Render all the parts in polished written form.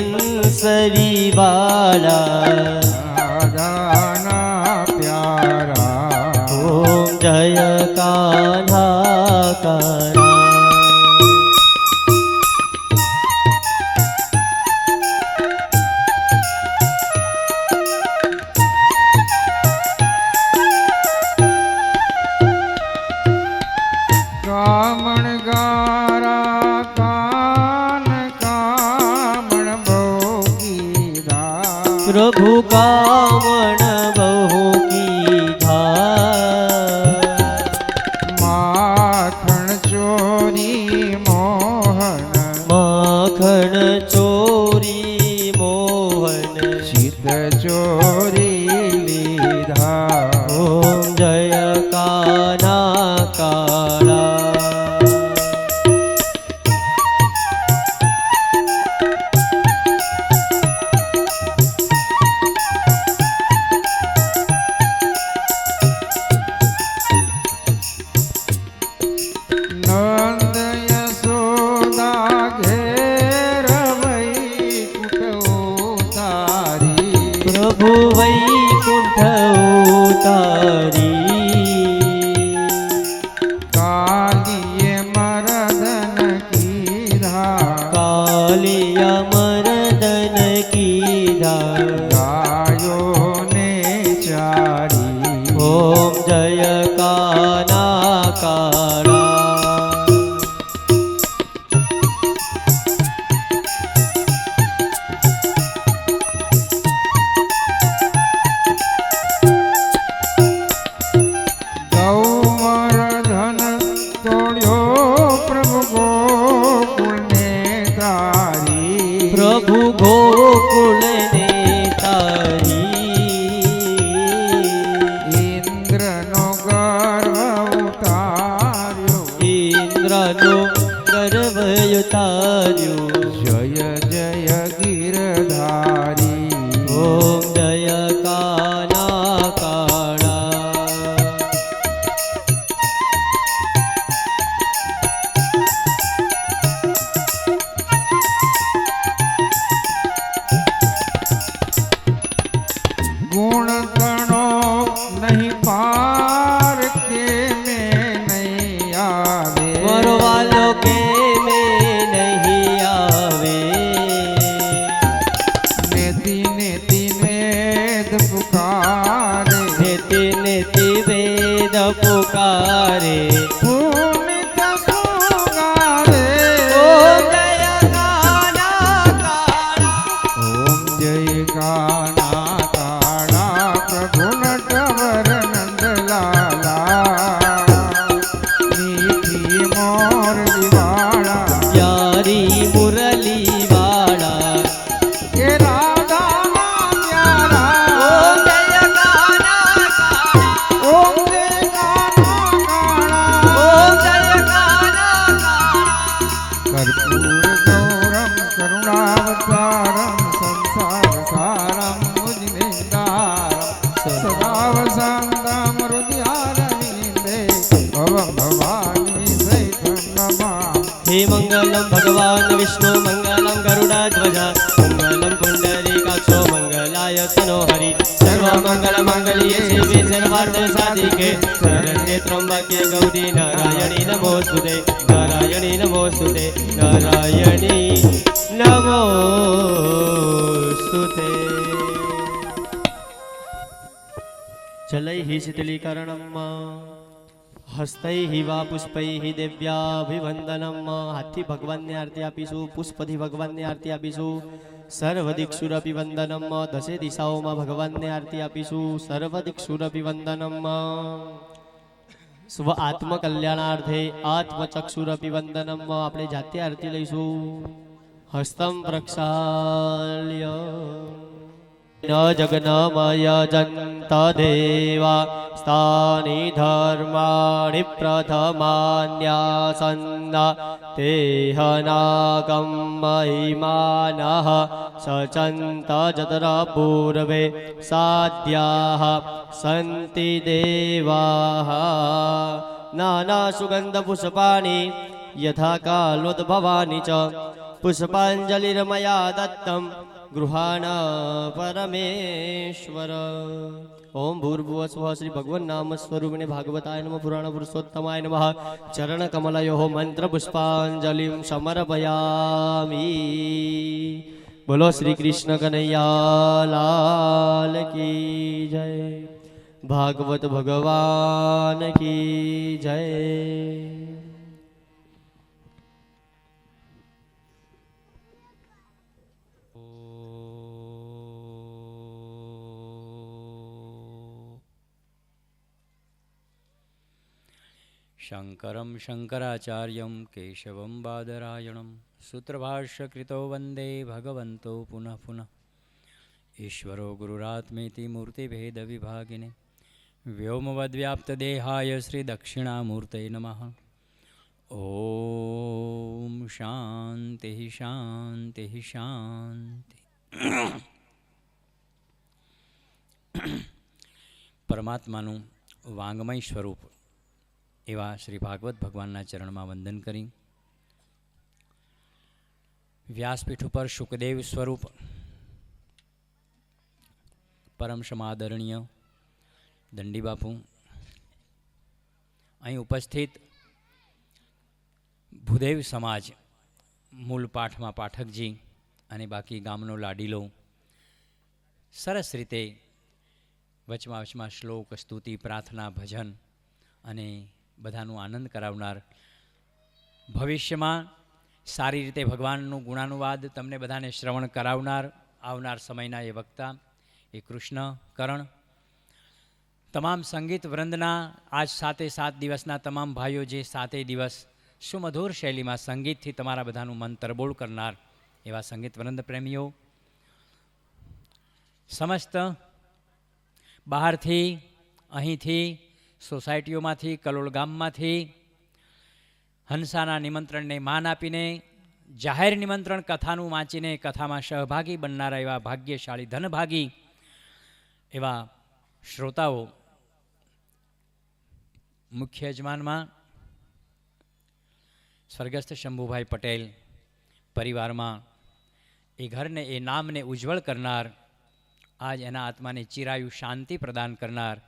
બંસરી વાલા રાધાના પ્યારા ઓમ જય કાન્હા કારા કામણ ગારા કાન કામણ ભોગીરા પ્રભુ કામણ બહુ કીધા માખણ ચોરી મોહન માખણ ચોરી મોહન ચિત ચોરી લીધા ઓમ જય કાન્હા કાળા નંદ યશોદા ઘેર વૈકુંઠ ઉતારી પ્રભુ વૈકુંઠ ઉતારી કાલીએ મરદન કીધા કાલિય મર્દન કીધા ગાયોને ચારી ઓમ જય કાન્હા કાળા ગૌવર્ધન તોડ્યો પ્રભુ ગોકુળને તારી પ્રભુ ગોકુળ ને તારી ઇન્દ્રનો ગર્વ ઉતાર્યો ઇન્દ્રનો ગર્વ ઉતાર્યો જય જય ગિરધારી ઓમ જય કાન્હા કાળા ગુણ ગણો નહીં પાર કે મેં નહીં આવે મારો વાલો કે મેં નહીં આવે નેતિ નેતિ વેદ પુકારે નેતિ નેતિ વેદ પુકારે પુનિત સુગારે ઓમ જય કાન્હા કાળા ઓમ જય કાના કાળા પ્રભુ નટવર નંદલાલા મીઠી મોરલી વાળા પ્યારી મુરલી વાળા કે રાધાના પ્યારા ઓમ જય કાન્હા કાળા ઓમ જય કાના કાળા ઓમ જય કાન્હા કાળા કર્પૂર ગૌરમ કરુણાવતારમ સંસાર સારમ મુજનિંદારમ સદા વસંતમ હૃદયારવિંદે ભવમ ભવાની સૈતમ નમામિ हे मंगलम भगवान विष्णु मंगलम गरुड़ध्वजा मंगलम पुंडरीकाक्षो मंगलाय तनो हरि सर्वमंगल मंगल्ये शिवे सर्वार्थ साधिके शरण्ये त्र्यंबके गौरी नारायणी नमोस्तुते नारायणी नमोस्तुते नारायणी नमोस्तुते जलैः शीतलीकरणम् હસ્તૈ વા પુષ્પૈ દિવ્યાભિવંદનમ હાથથી ભગવાનને આરતી આપીશું પુષ્પથી ભગવાનને આરતી આપીશું સર્વ દિક્ષુરપી વંદનમ દસે દિશાઓમાં ભગવાનને આરતી આપીશું સર્વ દિક્ષુરપી વંદનમ સ્વ આત્મકલ્યાણાર્થે આત્મચક્ષુરપી વંદનમ આપણે જાતે આરતી લઈશું હસ્તમ પ્રક્ષાલ્ય ન જગન્મય જંત દેવા સ્થાની ધર્માણિ પ્રથમાન્યાસન્ન તેહનાગમ મહિમાનઃ સચંત જતર પૂર્વે સાધ્યાઃ સંતિ દેવાઃ નાના સુગંધ પુષ્પાણિ યથા કાલોદ્ભવાનિ ચ પુષ્પાંજલિર્મયા દત્તમ ગૃહાણ પરમેશ્વર. ઓમ ભૂર્ભુવ સ્વઃ શ્રી ભગવન નામ સ્વરૂપિણે ભાગવતાય નમઃ પુરાણ પુરુષોત્તમાય નમઃ. ચરણ કમલયો મંત્ર પુષ્પાંજલિમ સમર્પયામી. બોલો શ્રી કૃષ્ણ કનૈયા લાલ કી જય. ભાગવત ભગવાન કી જય. શંકરમ શંકરાચાર્યમ કેશવમ બાદરાયણમ સૂત્રભાષ્યકૃતો વંદે ભગવન્તો પુનઃ પુનઃ. ઈશ્વરો ગુરુરાત્મેતિ મૂર્તિભેદ વિભાગિને વ્યોમવદ્વ્યાપ્તદેહાય શ્રી દક્ષિણામૂર્તય નમઃ. ઓમ શાંતિ શાંતિ શાંતિ. પરમાત્માનું વાંગમય સ્વરૂપ એવા શ્રી ભાગવત ભગવાનના ચરણમાં વંદન કરી વ્યાસપીઠ ઉપર શુકદેવ સ્વરૂપ પરમ સમાદરણીય દંડી બાપુ, અહીં ઉપસ્થિત ભૂદેવ સમાજ, મૂળ પાઠમાં પાઠકજી અને બાકી ગામનો લાડીલો સરસ રીતે વચમાં શ્લોક, સ્તુતિ, પ્રાર્થના, ભજન અને બધાનું આનંદ કરાવનાર, ભવિષ્યમાં સારી રીતે ભગવાનનું ગુણાનુવાદ તમને બધાને શ્રવણ કરાવનાર આવનાર સમયના એ વક્તા એ કૃષ્ણ કરણ, તમામ સંગીત વૃંદના આજ 7 દિવસના તમામ ભાઈઓ જે 7 દિવસ સુમધુર શૈલીમાં સંગીતથી તમારા બધાનું મન તરબોળ કરનાર એવા સંગીત વૃંદ પ્રેમીઓ, સમસ્ત બહારથી, અહીંથી, સોસાયટીઓમાંથી, કલોલ ગામમાંથી હંસાના નિમંત્રણને માન આપીને જાહેર નિમંત્રણ કથાનું વાંચીને કથામાં સહભાગી બનનારા એવા ભાગ્યશાળી ધનભાગી એવા શ્રોતાઓ, મુખ્ય યજમાનમાં સ્વર્ગસ્થ શંભુભાઈ પટેલ પરિવારમાં એ ઘરને, એ નામને ઉજ્જવળ કરનાર, આજ એના આત્માને ચિરાયુ શાંતિ પ્રદાન કરનાર,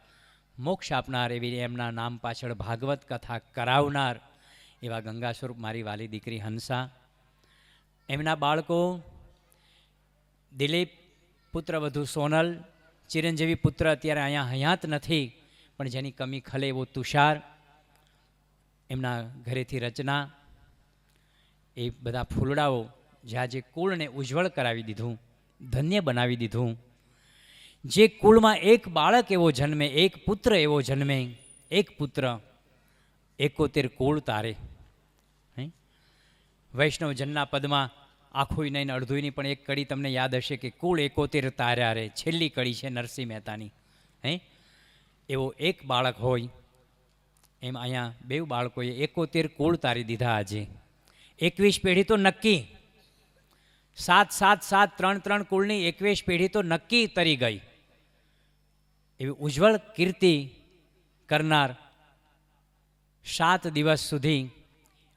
મોક્ષ આપનાર એવી એમના નામ પાછળ ભાગવત કથા કરાવનાર એવા ગંગા સ્વરૂપ મારી વાલી દીકરી હંસા, એમના બાળકો દિલીપ, પુત્રવધુ સોનલ, ચિરંજીવી પુત્ર અત્યારે અહીંયા હયાત નથી પણ જેની કમી ખલે એવો તુષાર, એમના ઘરેથી રચના, એ બધા ફૂલડાઓ જ્યાં જે કુળને ઉજ્જવળ કરાવી દીધું, ધન્ય બનાવી દીધું. જે કુળમાં એક બાળક એવો જન્મે, એક પુત્ર એવો જન્મે, એક પુત્ર 71 કુળ તારે. વૈષ્ણવજનના પદમાં આખું નહીં અડધુંની પણ એક કડી તમને યાદ હશે કે કુળ 71 તાર્યા રે, છેલ્લી કડી છે નરસિંહ મહેતાની. એવો એક બાળક હોય એમ અહીંયા 2 બાળકોએ 71 કુળ તારી દીધા. આજે 21 પેઢી તો નક્કી, 7 3 કુળની 21 પેઢી તો નક્કી તરી ગઈ. એવી ઉજ્જવળ કીર્તિ કરનાર 7 દિવસ સુધી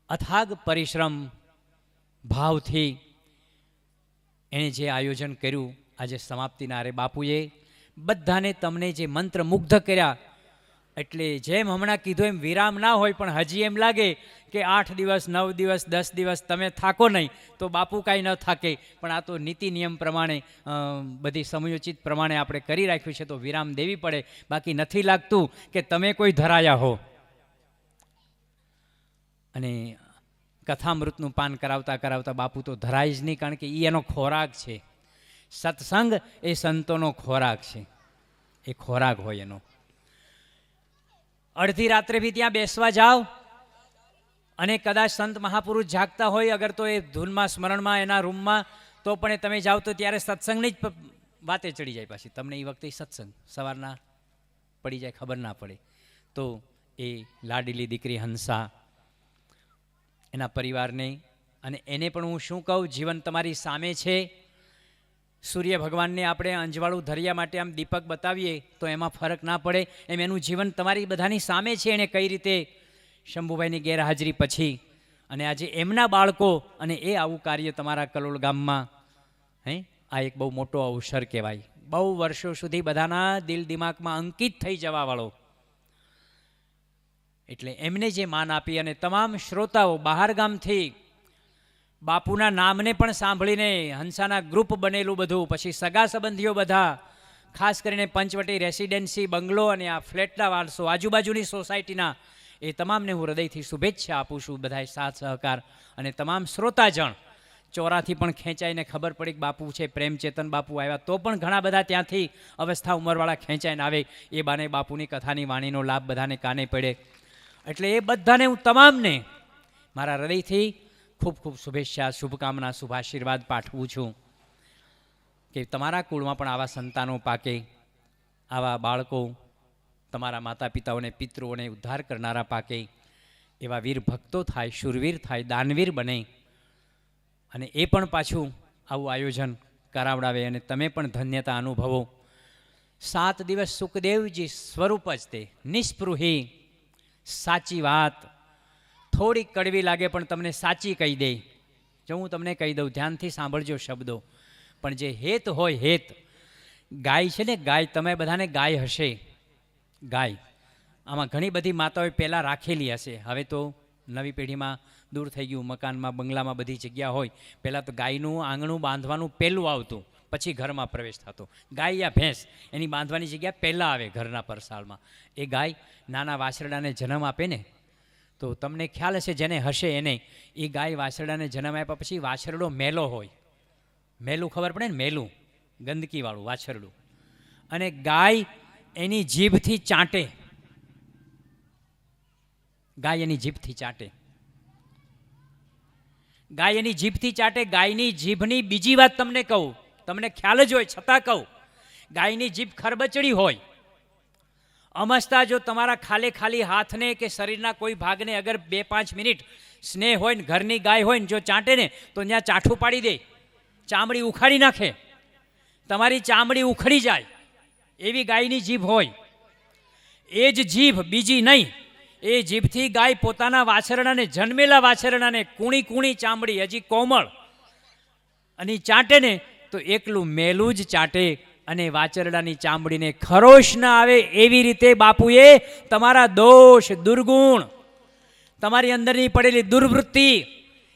અથાગ પરિશ્રમ ભાવથી એણે જે આયોજન કર્યું, આજે સમાપ્તિના આરે બાપુએ બધાને તમને જે મંત્ર મુગ્ધ કર્યા, એટલે જેમ હમણાં કીધું એમ વિરામ ના હોય પણ હજી એમ લાગે કે 8 દિવસ 9 દિવસ 10 દિવસ તમે થાકો નહીં તો બાપુ કાંઈ ન થાકે. પણ આ તો નીતિ નિયમ પ્રમાણે, બધી સમયોચિત પ્રમાણે આપણે કરી રાખ્યું છે તો વિરામ દેવી પડે. બાકી નથી લાગતું કે તમે કોઈ ધરાયા હો. અને કથામૃતનું પાન કરાવતા કરાવતા બાપુ તો ધરાય જ નહીં, કારણ કે એ એનો ખોરાક છે. સત્સંગ એ સંતોનો ખોરાક છે, એ ખોરાક હોય એનો. અડધી રાત્રે બી ત્યાં બેસવા જાઓ અને કદાચ સંત મહાપુરુષ જાગતા હોય અગર તો એ ધૂનમાં સ્મરણમાં એના રૂમમાં, તો પણ તમે જાઓ તો ત્યારે સત્સંગની જ વાતે ચડી જાય. પાછી તમને એ વખતે સત્સંગ સવારના પડી જાય, ખબર ના પડે. તો એ લાડીલી દીકરી હંસા, એના પરિવારને અને એને પણ હું શું કહું, જીવન તમારી સામે છે. સૂર્ય ભગવાનને આપણે અંજવાળું ધર્યા માટે આમ દીપક બતાવીએ તો એમાં ફરક ના પડે, એમ એનું જીવન તમારી બધાની સામે છે. એણે કઈ રીતે શંભુભાઈની ગેરહાજરી પછી અને આજે એમના બાળકો અને એ આવું કાર્ય તમારા કલોલ ગામમાં, આ એક બહુ મોટો અવસર કહેવાય. બહુ વર્ષો સુધી બધાના દિલ દિમાગમાં અંકિત થઈ જવાવાળો. એટલે એમને જે માન આપી અને તમામ શ્રોતાઓ બહાર ગામથી બાપુના નામને પણ સાંભળીને હંસાના ગ્રુપ બનેલું બધું, પછી સગા સંબંધીઓ બધા, ખાસ કરીને પંચવટી રેસિડેન્સી બંગલો અને આ ફ્લેટના વારસો આજુબાજુની સોસાયટીના, એ તમામને હું હૃદયથી શુભેચ્છા આપું છું. બધાએ સાથ સહકાર અને તમામ શ્રોતાજણ ચોરાથી પણ ખેંચાઈને ખબર પડી કે બાપુ છે, પ્રેમચેતન બાપુ આવ્યા, તો પણ ઘણા બધા ત્યાંથી અવસ્થા ઉંમરવાળા ખેંચાઈને આવે. એ બાને બાપુની કથાની વાણીનો લાભ બધાને કાને પડે. એટલે એ બધાને હું તમામને મારા હૃદયથી ખૂબ ખૂબ શુભેચ્છા, શુભકામના, શુભાશીર્વાદ પાઠવું છું કે તમારા કુળમાં પણ આવા સંતાનો પાકે, આવા બાળકો તમારા માતા પિતાઓને, પિતૃઓને ઉદ્ધાર કરનારા પાકે, એવા વીર ભક્તો થાય, શૂરવીર થાય, દાનવીર બને. અને એ પણ પાછું આવું આયોજન કરાવડાવે અને તમે પણ ધન્યતા અનુભવો. 7 દિવસ સુખદેવજી સ્વરૂપ જ તે નિસ્પૃહી, સાચી વાત થોડીક કડવી લાગે પણ તમને સાચી કહી દે. જો હું તમને કહી દઉં, ધ્યાનથી સાંભળજો શબ્દો, પણ જે હેત હોય, હેત ગાય છે ને, ગાય તમે બધાને ગાય હશે. ગાય આમાં ઘણી બધી માતાઓએ પહેલાં રાખેલી હશે, હવે તો નવી પેઢીમાં દૂર થઈ ગયું. મકાનમાં, બંગલામાં બધી જગ્યા હોય. પહેલાં તો ગાયનું આંગણું બાંધવાનું પહેલું આવતું, પછી ઘરમાં પ્રવેશ થતો. ગાય યા ભેંસ એની બાંધવાની જગ્યા પહેલાં આવે ઘરના પરસાળમાં. એ ગાય નાના વાછરડાને જન્મ આપે ને, તો તમને ખ્યાલ હશે, જેને હશે એને, એ ગાય વાછરડાને જન્મ આપ્યા પછી વાછરડો મેલો હોય. મેલું ખબર પડે ને, મેલું ગંદકીવાળું વાછરડું. અને ગાય એની જીભથી ચાટે. ગાય એની જીભથી ચાટે. ગાય એની જીભથી ચાટે. ગાયની જીભની બીજી વાત તમને કહું, તમને ખ્યાલ જ હોય છતાં કહું, ગાયની જીભ ખરબચડી હોય. અમસ્તા જો તમારા ખાલી હાથને કે શરીરના કોઈ ભાગને અગર 2-5 મિનિટ સ્નેહ હોય ને, ઘરની ગાય હોય ને, જો ચાટે ને તો ત્યાં ચાઠું પાડી દે, ચામડી ઉખાડી નાખે, તમારી ચામડી ઉખડી જાય, એવી ગાયની જીભ હોય. એ જ જીભ, બીજી નહીં, એ જીભથી ગાય પોતાના વાછરડાને, જન્મેલા વાછરડાને, કૂણી ચામડી હજી કોમળ અને ચાટે ને તો એકલું મેલું જ ચાટે અને વાછરડાની ચામડીને ખરોશ ના આવે. એવી રીતે બાપુએ તમારા દોષ, દુર્ગુણ, તમારી અંદરની પડેલી દુર્વૃત્તિ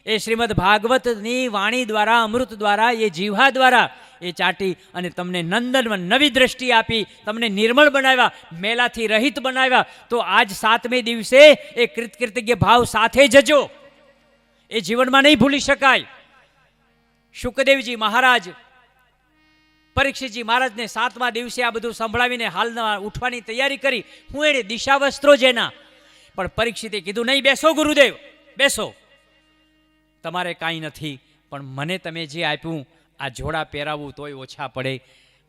એ શ્રીમદ ભાગવતની વાણી દ્વારા, અમૃત દ્વારા, એ જીવા દ્વારા એ ચાટી અને તમને નંદનમાં નવી દ્રષ્ટિ આપી, તમને નિર્મળ બનાવ્યા, મેલાથી રહિત બનાવ્યા. તો આજ 7મે દિવસે એ કૃતજ્ઞ ભાવ સાથે જજો, એ જીવનમાં નહીં ભૂલી શકાય. શુકદેવજી મહારાજ પરીક્ષિતજી મહારાજને 7મા દિવસે આ બધું સંભળાવીને હાલના ઉઠવાની તૈયારી કરી. હું એને દિશા વસ્ત્રો જેના, પણ પરીક્ષિતે કીધું, નહીં, બેસો ગુરુદેવ, બેસો, તમારે કાંઈ નથી, પણ મને તમે જે આપ્યું આ જોડા પહેરાવું તોય ઓછા પડે,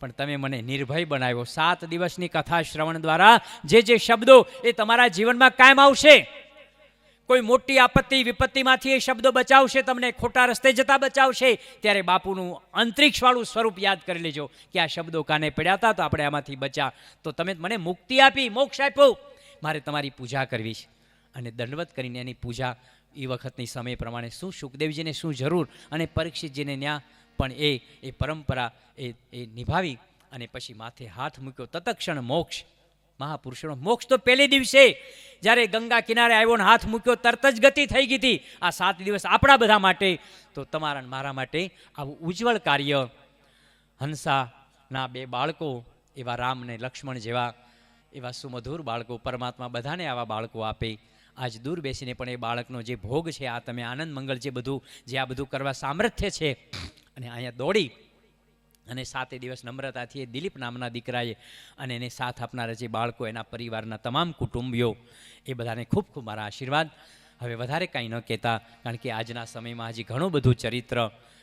પણ તમે મને નિર્ભય બનાવ્યો. 7 દિવસની કથા શ્રવણ દ્વારા જે શબ્દો એ તમારા જીવનમાં કાયમ આવશે. કોઈ મોટી આપત્તિ વિપત્તિમાંથી એ શબ્દો બચાવશે, તમને ખોટા રસ્તે જતા બચાવશે. ત્યારે બાપુનું અંતરિક્ષવાળું સ્વરૂપ યાદ કરી લેજો કે આ શબ્દો કાને પડ્યા હતા તો આપણે આમાંથી બચા. તો તમે મને મુક્તિ આપી, મોક્ષ આપ્યો, મારે તમારી પૂજા કરવી છે. અને દંડવત કરીને એની પૂજા એ વખતની સમય પ્રમાણે શું સુખદેવજીને શું જરૂર, અને પરીક્ષિતજીને ન્યા પણ એ પરંપરા એ નિભાવી અને પછી માથે હાથ મૂક્યો. તત્ક્ષણ મોક્ષ, મહાપુરુષોનો મોક્ષ તો પહેલે દિવસે જ્યારે ગંગા કિનારે આવ્યો ને હાથ મૂક્યો, તરત જ ગતિ થઈ ગઈ હતી. આ 7 દિવસ આપણા બધા માટે, તો તમારા મારા માટે આવું ઉજ્જવળ કાર્ય. હંસાના 2 બાળકો, એવા રામ ને લક્ષ્મણ જેવા એવા સુમધુર બાળકો, પરમાત્મા બધાને આવા બાળકો આપે. આજ દૂર બેસીને પણ એ બાળકનો જે ભોગ છે, આ તમે આનંદ મંગળ જે બધું, જે આ બધું કરવા સામર્થ્ય છે, અને અહીંયા દોડી અને 7 દિવસ નમ્રતાથી એ દિલીપ નામના દીકરાએ અને એને સાથ આપનારા જે બાળકો, એના પરિવારના તમામ કુટુંબીઓ, એ બધાને ખૂબ ખૂબ મારા આશીર્વાદ. હવે વધારે કાંઈ ન કહેતા, કારણ કે આજના સમયમાં હજી ઘણું બધું ચરિત્ર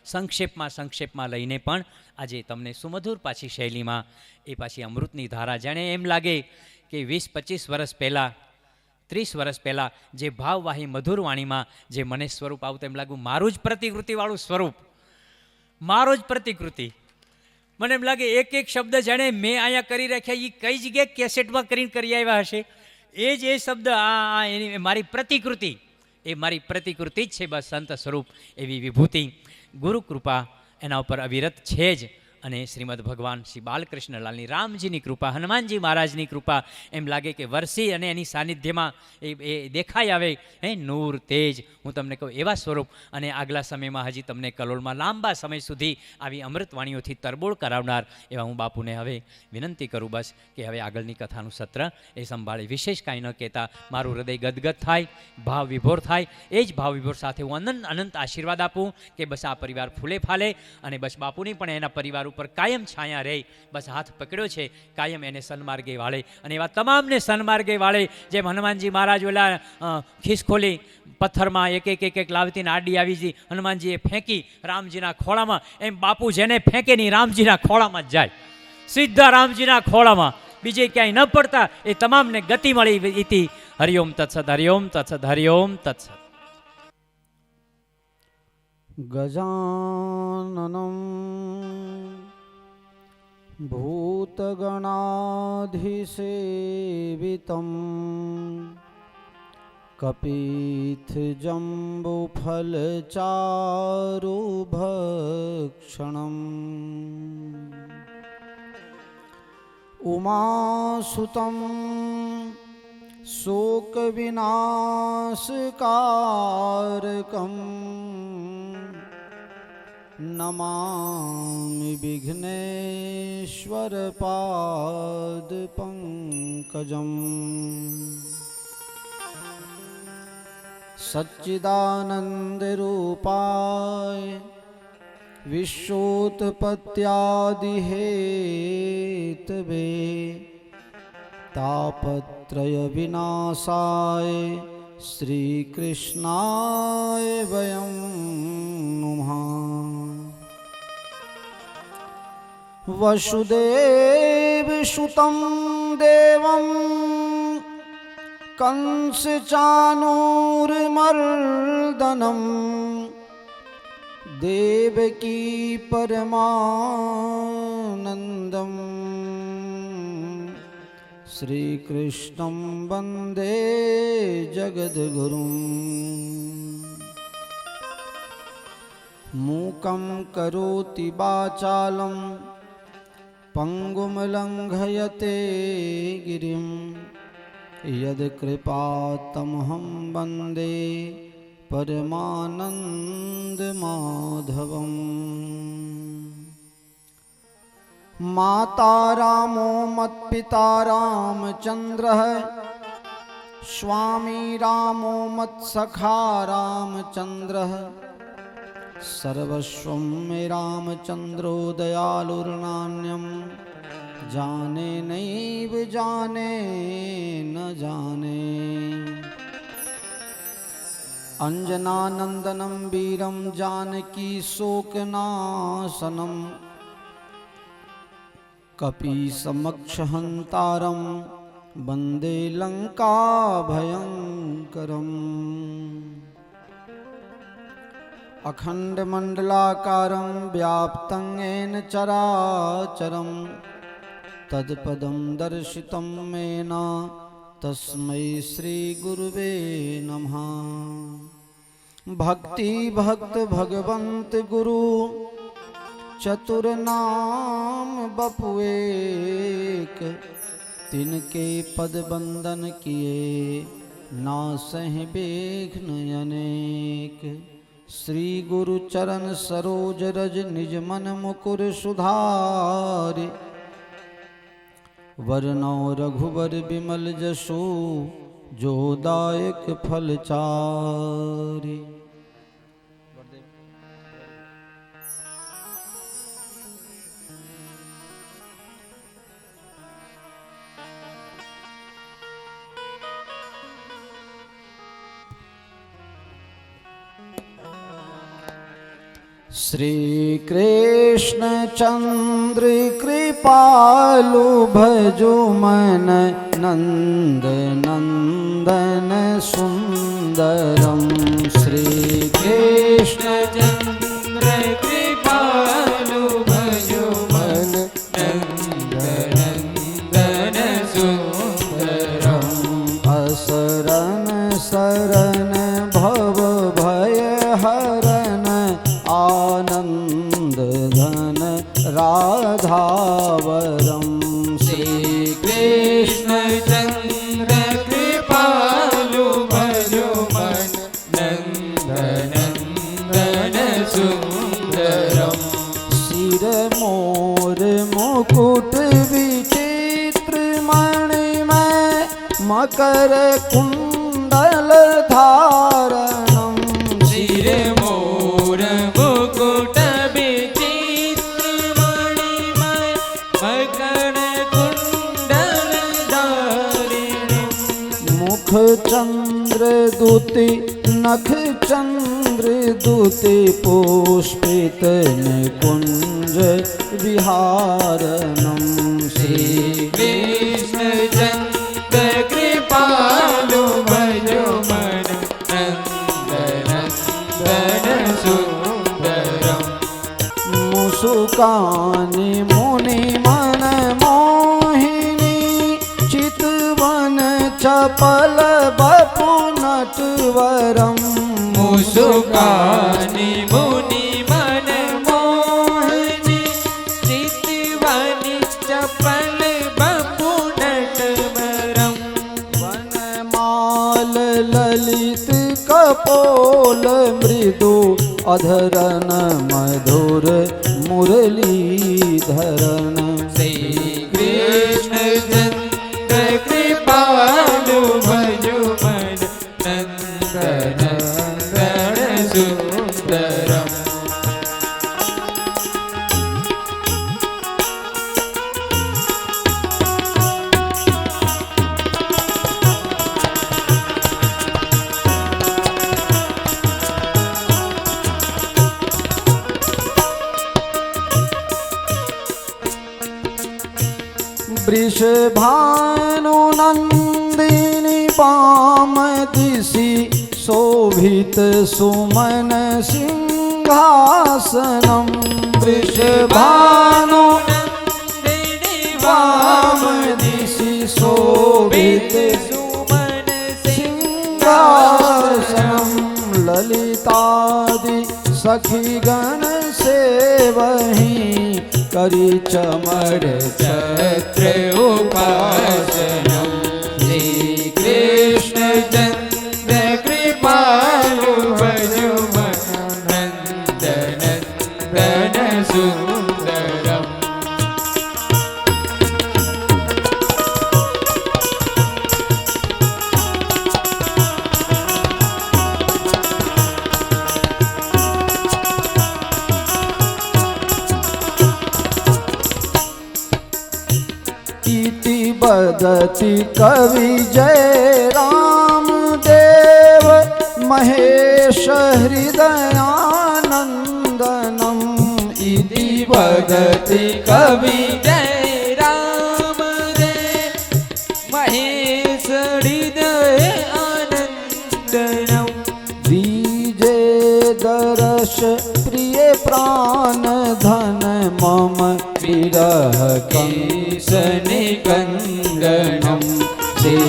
સંક્ષેપમાં લઈને પણ આજે તમને સુમધુર પાછી શૈલીમાં એ પાછી અમૃતની ધારા, જાણે એમ લાગે કે 20-25 વર્ષ પહેલાં, 30 વર્ષ પહેલાં જે ભાવવાહી મધુર વાણીમાં જે મને સ્વરૂપ આવતું, એમ લાગ્યું મારું જ પ્રતિકૃતિવાળું સ્વરૂપ, મારો જ પ્રતિકૃતિ. મને એમ લાગે એક શબ્દ જાણે મેં અહીંયા કરી રાખ્યા, એ કઈ જગ્યાએ કેસેટમાં કરીને કરી આવ્યા હશે, એ જ શબ્દ આ એની મારી પ્રતિકૃતિ એ મારી પ્રતિકૃતિ જ છે બસ સંત સ્વરૂપ એવી વિભૂતિ ગુરુ કૃપા એના ઉપર અવિરત છે જ. અને શ્રીમદ ભગવાન શ્રી બાલકૃષ્ણલાલની રામજીની કૃપા, હનુમાનજી મહારાજની કૃપા એમ લાગે કે વરસી અને એની સાનિધ્યમાં એ દેખાઈ આવે હે નૂર તેજ. હું તમને કહું એવા સ્વરૂપ. અને આગલા સમયમાં હજી તમને કલોલમાં લાંબા સમય સુધી આવી અમૃતવાણીઓથી તરબોળ કરાવનાર એવા હું બાપુને હવે વિનંતી કરું બસ કે હવે આગળની કથાનું સત્ર એ સંભાળે. વિશેષ કાંઈ ન કહેતા મારું હૃદય ગદગદ થાય, ભાવ વિભોર થાય. એ જ ભાવ વિભોર સાથે હું અનંત આશીર્વાદ આપું કે બસ આ પરિવાર ફૂલે ફાલે અને બસ બાપુની પણ એના પરિવાર ઉપર કાયમ છાયા રહે. બસ હાથ પકડ્યો છે કાયમ એને સન્માર્ગે વાળે અને એવા તમામને સન્માર્ગે વાળે. જેમ હનુમાનજી મહારાજ ઓલા ખિસકોલી પથ્થરમાં એક લાવતીને આડી આવી હતી, હનુમાનજીએ ફેંકી રામજીના ખોળામાં, એમ બાપુ જેને ફેંકે નહીં રામજીના ખોળામાં જ જાય, સીધા રામજીના ખોળામાં, બીજે ક્યાંય ન પડતા. એ તમામને ગતિ મળી હતી. હરિઓમ તત્સત, હરિઓમ તત્સત, હરિઓમ તત્સત. ગજાનનમ ભૂતગણાધિસેવિતમ કપિતજંબુફલચારુભક્ષણમ ઉમાસુતમ શોકવિનાશકારકમ નમામિ વિઘ્નેશ્વર પાદ પંકજમ. સચ્ચિદાનંદ રૂપાય વિશ્વોત્પત્યાદિહેતવે તાપત્રય વિનાશાય શ્રી કૃષ્ણાય વયં નમઃ. વસુદેવ સુતં દેવં કંસચાનૂરમર્દનમ દેવકી પરમાનંદમ શ્રી કૃષ્ણં વંદે જગદ્ગુરુમ. મૂકં કરોતિ વાચાલં પંગું લંઘયતે ગિરિં યદકૃપાતમહં વંદે પરમાનંદ માધવમ. માતા રામો મત્પિતા રામચંદ્રઃ સ્વામી રામો મત્સખા રામચંદ્રઃ સર્વસ્વં મે રામચંદ્રો દયાલુર્નાન્યં જાને નૈવ જાને ન જાને. અંજનાનંદનમ વીરમ જાનકી શોકનાશનમ કપિસમક્ષહંતારમ વંદે લંકાભયંકરમ. અખંડમંડલાકારં વ્યાપ્तं येन ચરાચરં તદપદં દર્શિतं મેન તસ્मै શ્રી ગુરુવે નમઃ. ભક્તિ ભક્ત ભગવંત ગુરુ ચતુર નામ બપુ એક तिनके पद बंदन किए नासह विघ्न अनेक। श्री गुरु चरण सरोज रज निज मन मुकुर सुधारि वरनौ रघुवर बिमल जसु जो दायक फल चारि। श्री कृष्ण चंद्र कृपालु भजो मन नंद नंदन सुंदरम। श्री कृष्ण चंद्र कृपालु भजो मन नंद नंदन सुंदरम। असरन शरण भव मकर कुंडल धारणम शिरे मोर मुकुट विचित्रमणिमय मकर कुंडल धारिणम् मुख चंद्र दूति नख चंद्र दूति पुष्पित निकुंज विहारणम श्री कृष्ण चंद्र कृपालु भजो मन नंदन सुंदरम मुसुकानि मुनि मन मोहिनी चितवन चपल बपु नटवरम मुसुकानि मुनि मन मोहिनी चितवनि चपल बपु नटवरम वनमाल ललित कपोल मृदु अधरन मधुर मुरलीधरन श्री कृष्ण चंद्र कृपालु भजो मन नंदन सुंदरम वृषभानुनन्दिनी पामदिशि शोभित सुमन सिंहासनं वृषभानु वामदिशि शोभित सुमन सिंहासनं ललितादि सखीगण सेवहि करि चमर छत्र उपासनम श्री कृष्ण चंद्र कृपालु भजो मन नंदन सुंदरम इति वदति कवि जय राम देव महेश हृदयानंदनम इति वदति कवि जय राम देव महेश हृदय आनंदनम दीजे दरस प्रिय प्राण धन मम विरह कंसनिकंदनम श्री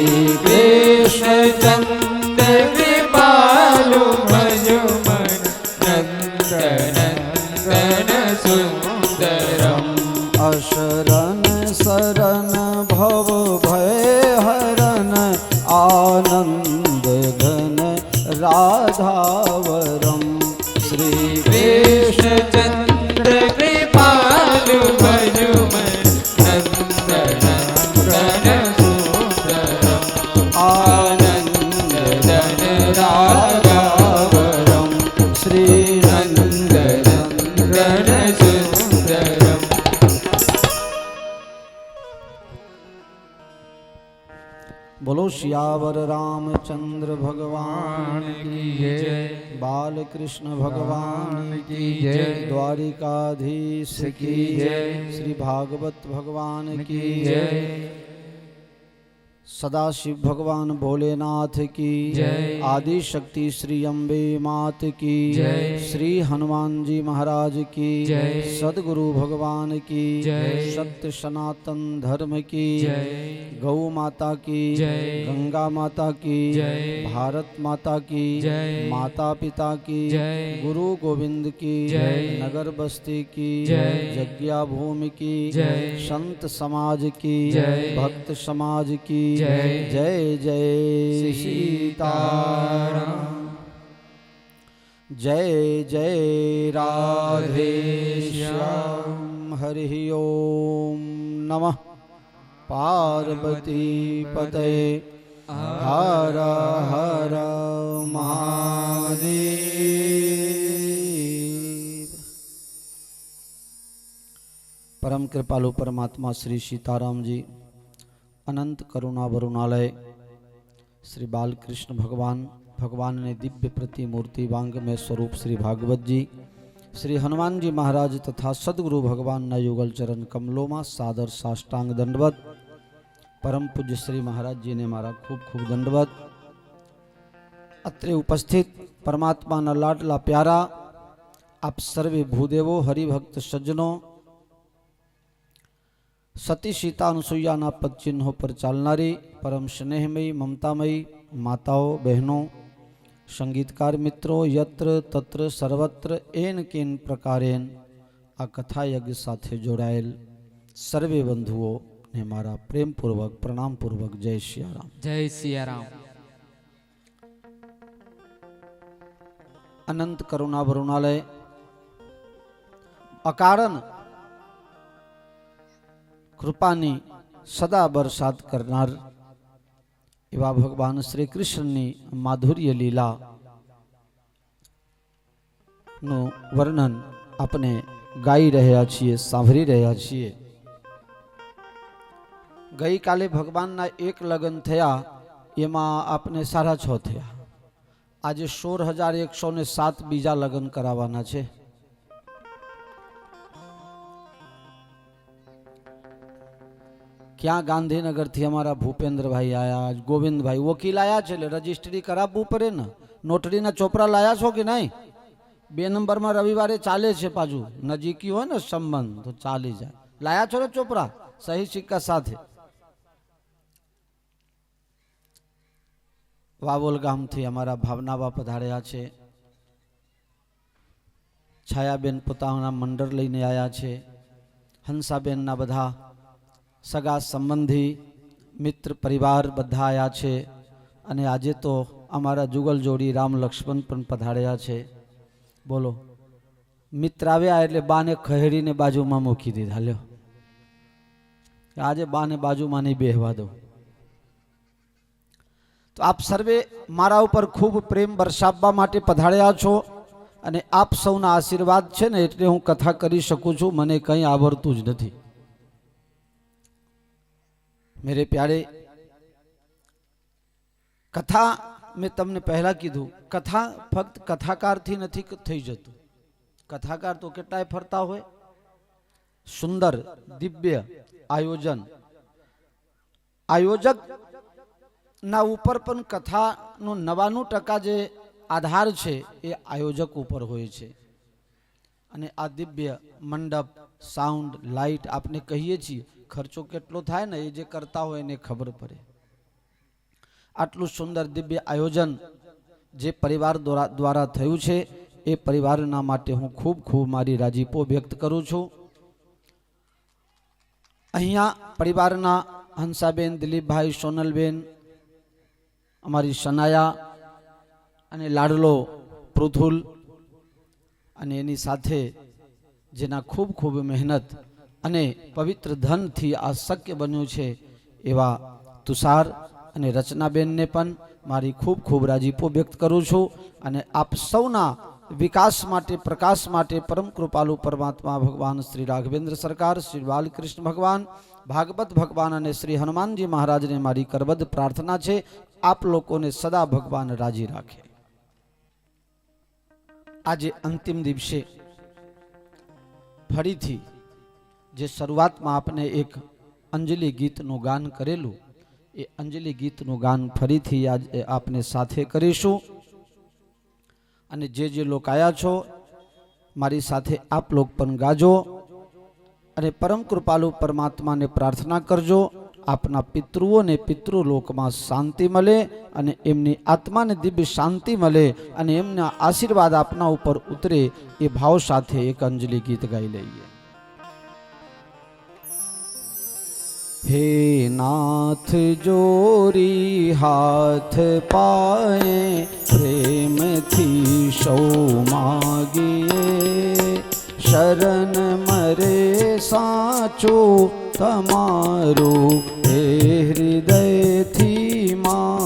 कृष्ण चंद्र कृपालु भजो मन नंदन सुंदरम अशरण शरण भव भय हरण आनंद घन राधावरम श्री कृष्ण चंद्र कृपालु भजो मन नंदन सुंदरम आनंद धन राधावरम श्री नंदन सुंदरम बोलो सियावर रामचंद्र भगवान की जय बाल कृष्ण भगवान की जय द्वारिकाधीश की जय श्री भागवत भगवान की जय सदाशिव भगवान भोलेनाथ की जय आदि शक्ति श्री अम्बे मात की जय श्री हनुमान जी महाराज की जय सदगुरु भगवान की जय सत्य सनातन धर्म की जय गौ माता की जय गंगा माता की जय भारत माता की जय माता पिता की जय गुरु गोविंद की जय नगर बस्ती की जय यज्ञा भूमि की जय संत समाज की जय भक्त समाज की जय जय जय सीताराम जय जय राधे श्याम हरि ओम नमः पार्वती पतये હર હર મહાદેવ। પરમ કૃપાલુ પરમાત્મા શ્રી સીતારામજી અનંત કરુણા વરુણાલય श्री बालकृष्ण भगवान ने दिव्य प्रतिमूर्ति वांग में स्वरूप श्री भागवत जी श्री हनुमान जी महाराज तथा सदगुरु भगवान ना युगल चरण कमलों में सादर साष्टांग दंडवत। परम पूज्य श्री महाराज जी ने मारा खूब खूब दंडवत। अत्रे उपस्थित परमात्मा ना लाडला प्यारा आप सर्वे भूदेवो हरिभक्त सज्जनों, सती सीता अनुसुईया ना पद चिन्हों पर चालनारी परम स्नेहमयी ममतामयी माताओं बहनों, संगीतकार मित्रों, यत्र तत्र सर्वत्र एन केन प्रकारेन आ कथा यज्ञ साथे जोड़ाયેલ सर्वे बंधुओं ने मारा प्रेम पूर्वक प्रणाम पूर्वक जय सियाराम। जय सियाराम। अनंत करुणा वरुणालय अकारण कृपानी सदा बरसात करनार एवा भगवान श्री कृष्णनी माधुर्य लीला नु वर्णन आपने गाई रह्या छीए, सांभળી रह्या छीए। गई काले भगवान ना एक लगन थया एमा आपने 6.5 थया। आज 16,107 बीजा लगन करावाना छे। क्या गांधीनगर थी हमारा भूपेंद्र भाई आया, आज गोविंद भाई वकील आया छे, रजिस्ट्री करावવું પડે ને। नोटरी ना चोपड़ा लाया छो कि नहीं? 2 नंबर में रविवारे चाले छे, पाछू नजीकी हो ने संबंध तो चाली जाए। लाया छो ने चोपड़ा सही सिक्का साथे? वावोल गाम थी हमारा भावनाबा पधार्या छे। छायाबेन पोताना मंडळ लईने आया छे। हंसाबेन ना बधा सगा संबंधी मित्र परिवार बधा आया छे। अने आजे तो अमारा जुगल जोड़ी राम लक्ष्मण पण पधार्या छे। बोलो मित्र आव्या एटले बाने खहेड़ीने बाजुमां मूकी दीधा। ल्यो आजे बाने बाजुमां नहीं बेहवा दो। तो आप सर्वे मारा उपर खूब प्रेम बरसाववा माटे पधार्या छो अने आप सौना आशीर्वाद छे ने एटले हूँ कथा करी शकूं छुं। मने कंई आवडतुं ज नथी। मेरे प्यारे, कथा मैं तमने पहला कीधु, कथा फक्त कथाकार थी नहीं थई जतुं। कथाकार तो केटलाय फरता होय। सुंदर दिव्य आयोजन, आयोजक ना ऊपर पण कथा नो 99% जे आधार छे ए आयोजक ऊपर होय छे। अने आ दिव्य मंडप, साउंड, लाइट आपने कहीए छीए खर्चो केटलो थाय ने ए जे करता होय एने खबर पड़े। आटलू सुंदर दिव्य आयोजन जे परिवार द्वारा थयुं छे ए परिवारना माटे हूँ खूब खूब मारी राजीपो व्यक्त करूं छूं। अहींया परिवारना हंसाबेन, दिलीपभाई, सोनलबेन, अमारी सनाया अने लाडलो पृथुल अने एनी साथे जेना खूब खूब मेहनत अने पवित्र धन थी आ शक्य बन्युं छे एवा तुषार अने रचनाबेन ने पण मारी खूब खूब राजीपो व्यक्त करूं छूं। अने आप सौना विकास माटे, प्रकाश माटे परम कृपालु परमात्मा भगवान श्री राघवेंद्र सरकार, श्री बालकृष्ण भगवान, भागवत भगवान अने श्री हनुमान जी महाराज ने मारी करबद्ध प्रार्थना छे आप लोगों ने सदा भगवान राजी राखे। आज अंतिम दिवसे फरीथी जे शुरुआत में आपने एक अंजलि गीत नु गान करेलू ए अंजलि गीत नु गान फरीथी आज आपने साथे करीशुं। अने जे लोग आया छो मारी साथे आप लोग पण गाजो अने परम कृपालु परमात्मा ने प्रार्थना करजो आपना पितृओं ने पितृलोक में शांति मळे अने एमनी आत्मा ने दिव्य शांति मळे अने एमना आशीर्वाद आपना ऊपर उतरे ए भाव साथे एक अंजलि गीत गाई लईए। हे नाथ जोरी हाथ पाए प्रेम थी सौ मागिए शरण मरे साचो तमारो हे हृदय थी मां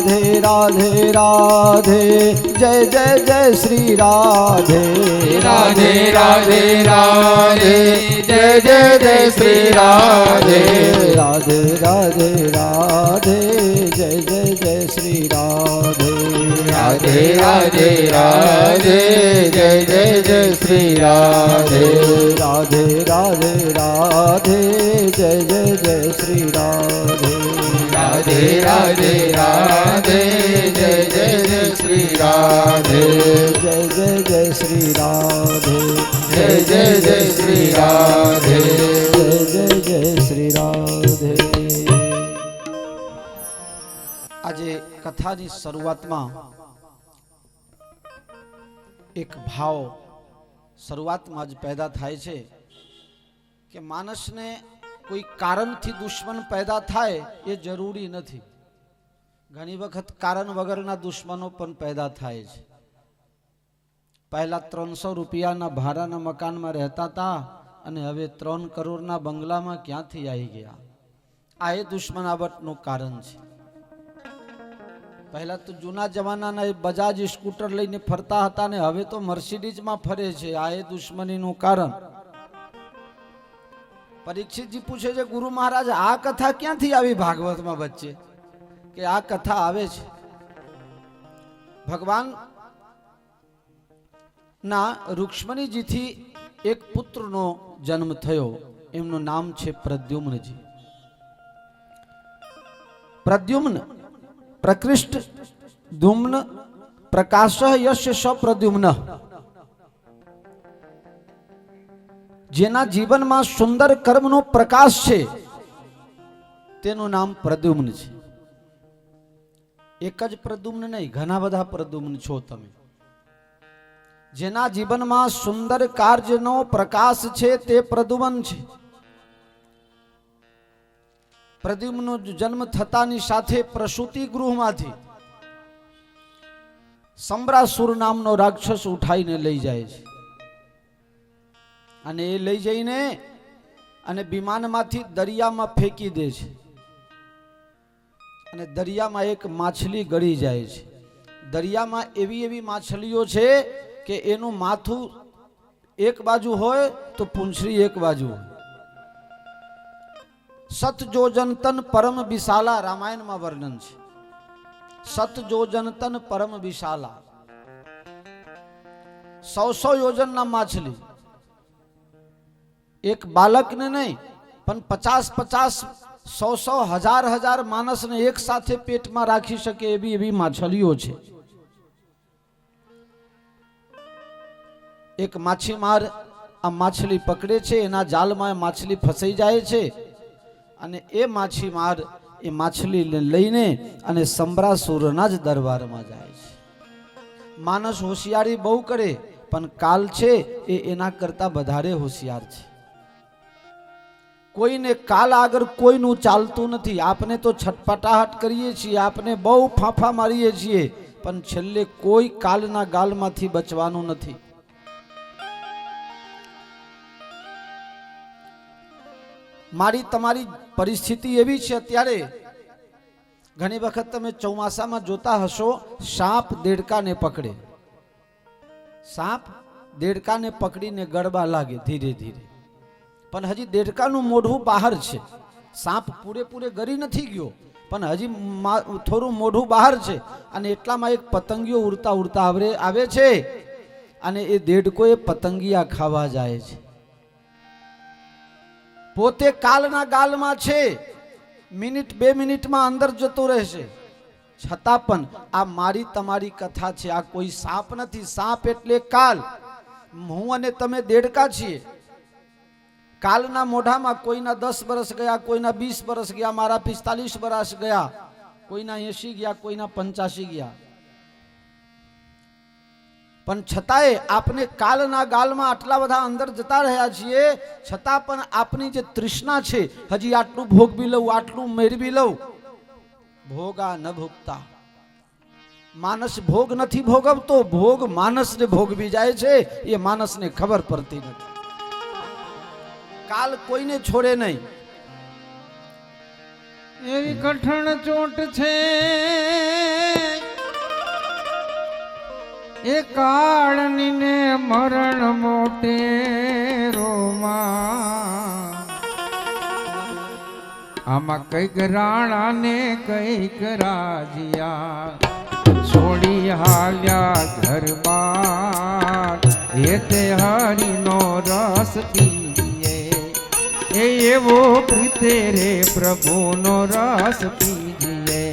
राधे राधे राधे जय जय जय श्री राधे राधे राधे राधे जय जय जय श्री राधे राधे राधे राधे जय जय जय श्री राधे राधे राधे राधे जय जय जय श्री राधे राधे राधे राधे जय जय जय श्री राधे राधे राधे राधे जय जय जय श्री राधे जय जय जय श्री राधे जय जय जय श्री राधे जय जय जय श्री राधे આજે કથાની શરૂઆતમાં એક ભાવ શરૂઆતમાં જ પેદા થાય છે કે માણસને કોઈ કારણથી દુશ્મન પેદા થાય એ જરૂરી નથી. ઘણી વખત કારણ વગરના દુશ્મનો પણ પેદા થાય છે. પહેલા 300 રૂપિયાના ભાડાના મકાનમાં રહેતા હતા અને હવે 3 કરોડના બંગલામાં ક્યાંથી આવી ગયા? આ એ દુશ્મનાવટનું કારણ છે. પહેલા તો જૂના જમાનાના એ બજાજ સ્કૂટર લઈને ફરતા હતા ને હવે તો મર્સિડીઝમાં ફરે છે. આ એ દુશ્મનીનું કારણ. પરીક્ષિતજી પૂછે છે, ગુરુ મહારાજ આ કથા ક્યાંથી આવી ભાગવતમાં વચ્ચે કે આ કથા આવે છે? ભગવાન ના રૂક્ષ્મણીજીથી એક પુત્રનો જન્મ થયો. એમનું નામ છે પ્રદ્યુમ્નજી. પ્રદ્યુમ્ન પ્રકૃષ્ટ ધૂમ્ન પ્રકાશ યશ સ પ્રદ્યુમ્ન. જેના જીવનમાં સુંદર કર્મનો પ્રકાશ છે તેનું નામ પ્રદ્યુમ્ન છે. એક જ પ્રદ્યુમ્ન નહીં, ઘણા બધા પ્રદ્યુમ્ન છો તમે. જેના જીવનમાં સુંદર કાર્યનો પ્રકાશ છે તે પ્રદ્યુમ્ન છે. પ્રદ્યુમ્નનો જન્મ થતાની સાથે પ્રસૂતિ ગૃહમાંથી સંબ્રાસુર નામનો રાક્ષસ ઉઠાઈને લઈ જાય છે. અને એ લઈ જઈને અને વિમાનમાંથી દરિયામાં ફેંકી દે છે. અને દરિયામાં એક માછલી ગળી જાય છે. દરિયામાં એવી એવી માછલીઓ છે કે એનું માથું એક બાજુ હોય તો પૂંછડી એક બાજુ હોય. સતજોજનતન પરમ વિશાલા રામાયણમાં વર્ણન છે. સતજોજનતન પરમ વિશાલા, 100 યોજનના માછલી. એક બાળકને નહીં પણ 50 100 1000 માણસને એક સાથે પેટમાં રાખી શકે એવી એવી માછલીઓ છે. એક માછીમાર આ માછલી પકડે છે, એના જાલમાં માછલી ફસાઈ જાય છે અને એ માછીમાર એ માછલીને લઈને અને સંબ્રાસુરના જ દરબારમાં જાય છે. માણસ હોશિયારી બહુ કરે પણ કાલ છે એ એના કરતા વધારે હોશિયાર છે. કોઈને કાલ આગળ કોઈનું ચાલતું નથી. આપને તો છટપટાહટ કરીએ છીએ, આપને બહુ ફાંફા મારીએ છીએ પણ છેલ્લે કોઈ કાલના ગાલમાંથી બચવાનું નથી. મારી તમારી પરિસ્થિતિ એવી છે અત્યારે. ઘણી વખત તમે ચોમાસામાં જોતા હશો, સાપ દેડકાને પકડે. સાપ દેડકાને પકડીને ગળવા લાગે ધીરે ધીરે, પણ હજી દેડકાનું મોઢું બહાર છે. સાપ પૂરેપૂરે ગળી નથી ગયો પણ હજી થોડું મોઢું બહાર છે. અને એટલામાં એક પતંગિયો ઉડતા ઉડતા આવે છે અને એ દેડકો એ પતંગિયા ખાવા જાય છે. પોતે કાલના ગાલમાં છે, મિનિટ 2 મિનિટમાં અંદર જતો રહેશે. છતાં પણ આ મારી તમારી કથા છે. આ કોઈ સાપ નથી. સાપ એટલે કાલ. હું અને તમે દેડકા છીએ. કાલના મોઢામાં કોઈના 10 વર્ષ ગયા, કોઈના 20 વર્ષ ગયા, મારા 45 વર્ષ ગયા, કોઈના 80 ગયા, કોઈના 85 ગયા. પણ છતાંય આપને કાલના ગાલમાં આટલા બધા અંદર જતા રહ્યા છીએ, છતાં પણ આપની જે તૃષ્ણા છે, હજી આટલું ભોગવી લઉં, આટલું મેળવી લઉં. ભોગા ન ભોગતા. માણસ ભોગ નથી ભોગવતો, ભોગ માણસને ભોગવી જાય છે. એ માણસને ખબર પડતી નથી. કાલ કોઈને છોડે નહીં. એવી કઠણ ચોટ છે એ કાળની ને મરણ મોટે રોમાં આમાં કઈક રાણા ને કઈક રાજીયા છોડી હાલ્યા ઘર બાર એ તે હરિનો રસ પીએ એ એવો પ્રીતે રે પ્રભુનો રસ પીજીએ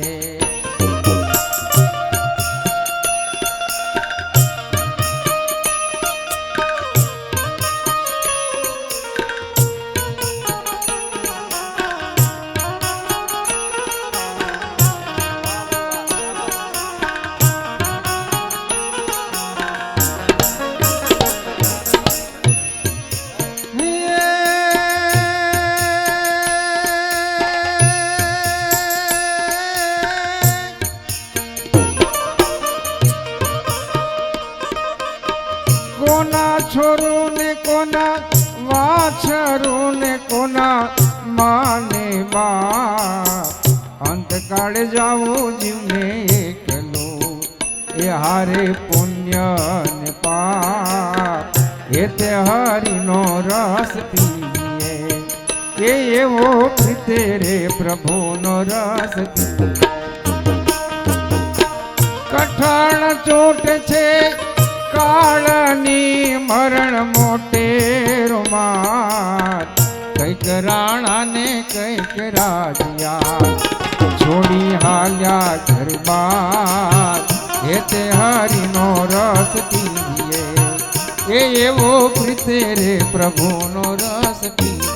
કોના છોરું ને કોના વાછરું ને કોના માને બાપ અંતકાળે જાવું જીવને એકલું એ હારે પુણ્ય ને પાપ એ તે હરિનો રસ પીએ એ એવો પ્રીતે રે પ્રભુનો રસ પીએ કઠણ ચોટ છે કાળની મરણ મોટે રૂમાલ કઈક રાણા ને કઈક રાજીયા છોડી હાલ્યા ઘર બાર એ તે હરિનો રસ પીએ એ એવો પ્રીતે રે પ્રભુનો રસ પીએ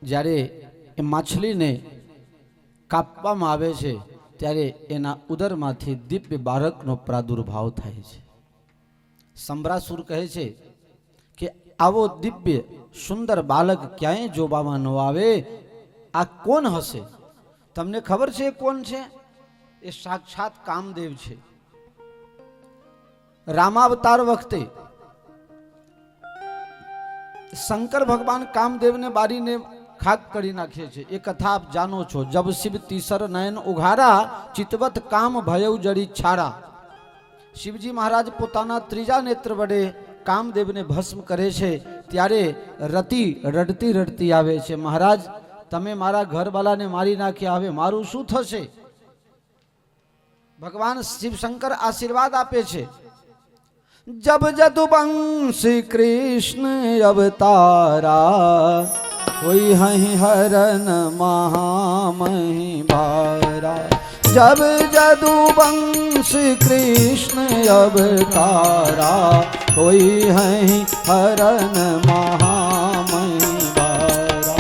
જ્યારે એ માછલીને કાપવામાં આવે છે ત્યારે એના ઉદરમાંથી દિવ્ય બાળકનો પ્રાદુર્ભાવ થાય છે. સંભરાસુર કહે છે કે આવો દિવ્ય સુંદર બાળક ક્યાંય જોવામાં ન આવે. આ કોણ હશે? તમને ખબર છે કોણ છે? એ સાક્ષાત કામદેવ છે. રામાવતાર વખતે શંકર ભગવાન કામદેવને બારીને ખાક કરી નાખે છે. એ કથા આપ જાણો છો. જબ શિવ તીસર નયન ઉઘારા ચિતવત કામ ભયઉ જડી છાડા. શિવજી મહારાજ પોતાના ત્રીજા નેત્ર વડે કામદેવને ભસ્મ કરે છે ત્યારે રતિ રડતી રડતી આવે છે, મહારાજ તમે મારા ઘરવાળાને મારી નાખ્યા, હવે મારું શું થશે? ભગવાન શિવ શંકર આશીર્વાદ આપે છે. જબ જદુવંશી કૃષ્ણ અવતારા होई हहीं हरन महामही भारा. जब जदुवंश कृष्ण अवतारा होई हहीं हरन महामही भारा.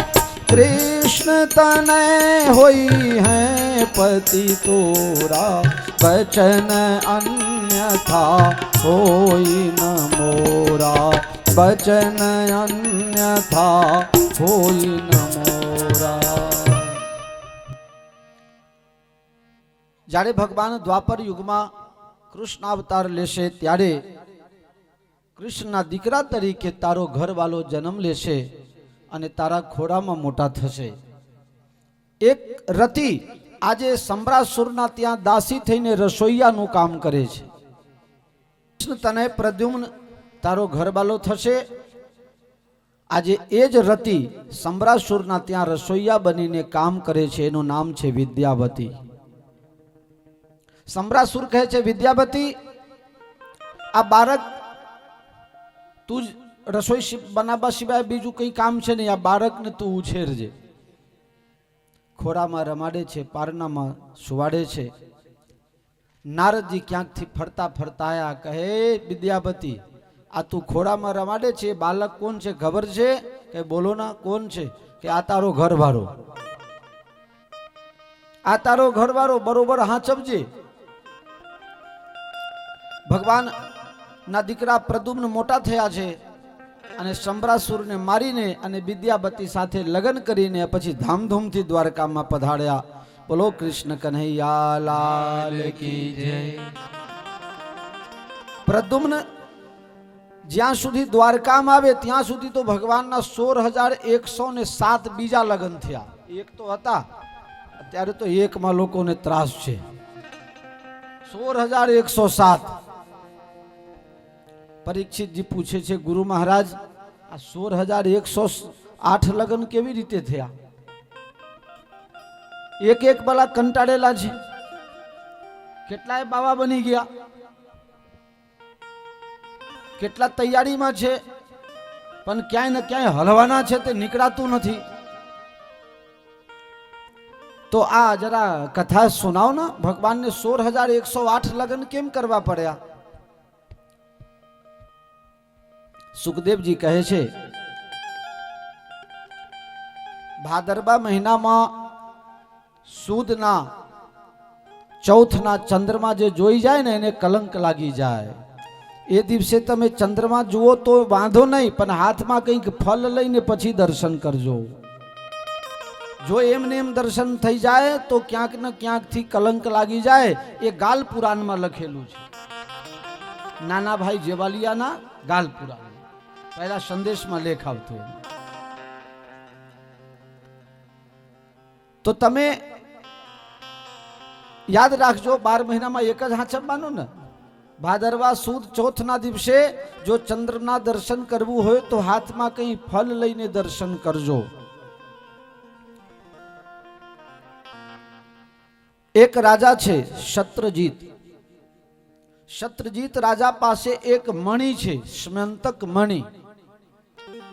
कृष्ण तनय होई हैं पति तोरा बचन अन्यथा होई न मोरा. बचन अन्यथा होई न मोरा. જ્યારે ભગવાન દ્વાપર યુગમાં કૃષ્ણ અવતાર લેશે ત્યારે કૃષ્ણના દીકરા તરીકે તારો ઘરવાળો જન્મ લેશે અને તારા ખોળામાં મોટા થશે. એક રતિ આજે સંભરાસુરના ત્યાં દાસી થઈને રસોઈયાનું કામ કરે છે. કૃષ્ણ તને પ્રદ્યુમ્ન તારો ઘરવાળો થશે. આજે એ જ રતિ સંભરાસુરના ત્યાં રસોઈયા બનીને કામ કરે છે. એનું નામ છે વિદ્યાવતી. સંભરાસુર કહે છે, વિદ્યાવતી આ બાળક તું જ રસોઈ બનાવવા સિવાય બીજું કંઈ કામ છે નહીં. આ બાળકને તું ઉછેરજે. ખોરામાં રમાડે છે, પારણામાં સુવાડે છે. નારદજી ક્યાંકથી ફરતા ફરતા આયા, કહે વિદ્યાવતી આ તું ખોરામાં રમાડે છે, બાળક કોણ છે ખબર છે? કે બોલો ના, કોણ છે? કે આ તારો ઘરવાળો. આ તારો ઘરવાળો, બરોબર હાચવજે. ભગવાન ના દીકરા પ્રદ્યુમ્ન મોટા થયા છે અને સંભરાસુરને મારીને અને વિદ્યાવતી સાથે લગ્ન કરીને પછી ધામધૂમથી દ્વારકામાં પધાર્યા. બોલો કૃષ્ણ કન્હૈયા લાલ કી જય. પ્રદ્યુમ્ન જ્યાં સુધી દ્વારકામાં આવે ત્યાં સુધી તો ભગવાનના 16,107 બીજા લગ્ન થયા. એક તો હતા, ત્યારે તો એકમાં લોકોને ત્રાસ છે. 16,107. પરીક્ષિતજી પૂછે છે, ગુરુ મહારાજ આ 16,108 લગ્ન કેવી રીતે થયા? એક એક બલા કંટાળેલા છે, કેટલાય બાવા બની ગયા, કેટલા તૈયારીમાં છે, પણ ક્યાંય ને ક્યાંય હલવાના છે તે નીકળાતું નથી. તો આ જરા કથા સુનાવ ને, ભગવાનને 16,108 લગ્ન કેમ કરવા પડ્યા? સુખદેવજી કહે છે, ભાદરબા મહિનામાં સુદના ચૌથના ચંદ્રમા જે જોઈ જાય ને એને કલંક લાગી જાય. એ દિવસે તમે ચંદ્રમા જુઓ તો વાંધો નહીં, પણ હાથમાં કંઈક ફલ લઈને પછી દર્શન કરજો. જો એમને એમ દર્શન થઈ જાય તો ક્યાંક ને ક્યાંકથી કલંક લાગી જાય. એ ગાલ પુરાણમાં લખેલું છે, નાના ભાઈ જેવાલિયાના ગાલ પુરાણ, પહેલા સંદેશમાં લેખ આવતો. તો તમે યાદ રાખજો, 12 મહિનામાં એક જ હાચવવાનું ને. ભાદરવા સુદ ચોથના દિવસે જો ચંદ્રના દર્શન કરવું હોય તો હાથમાં કંઈ ફલ લઈને દર્શન કરજો. એક રાજા છે શત્રુજીત. શત્રુજીત રાજા પાસે એક મણિ છે, સ્મંતક મણિ.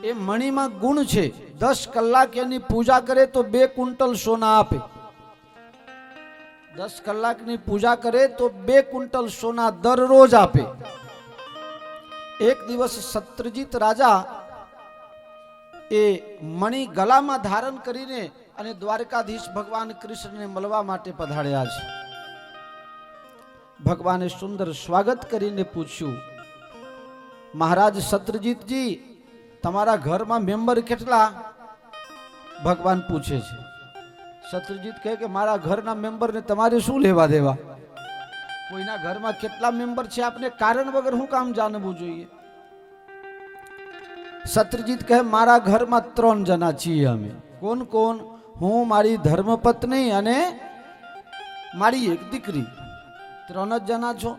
એ મણિમાં ગુણ છે, 10 કલાક એની પૂજા કરે તો 2 ક્વિન્ટલ સોના આપે. 10 કલાકની પૂજા કરે તો 2 ક્વિન્ટલ સોના દરરોજ આપે. એક દિવસ શત્રુજીત રાજા એ મણિ ગળામાં ધારણ કરીને અને દ્વારકાધીશ ભગવાન કૃષ્ણને મળવા માટે પધાર્યા છે. ભગવાને સુંદર સ્વાગત કરીને પૂછ્યું, મહારાજ શત્રુજીતજી, તમારા ઘરમાં મેમ્બર કેટલા? ભગવાન પૂછે છે. શત્રુજીત કહે કે મારા ઘરના મેમ્બરને તમારે શું લેવા દેવા? કોઈના ઘરમાં કેટલા મેમ્બર છે આપને કારણ વગર હું કામ જાણવું જોઈએ? શત્રુજીત કહે મારા ઘરમાં 3 જણા છીએ અમે. કોણ કોણ? હું, મારી ધર્મપત્ની અને મારી એક દીકરી. 3 જ જણા છો?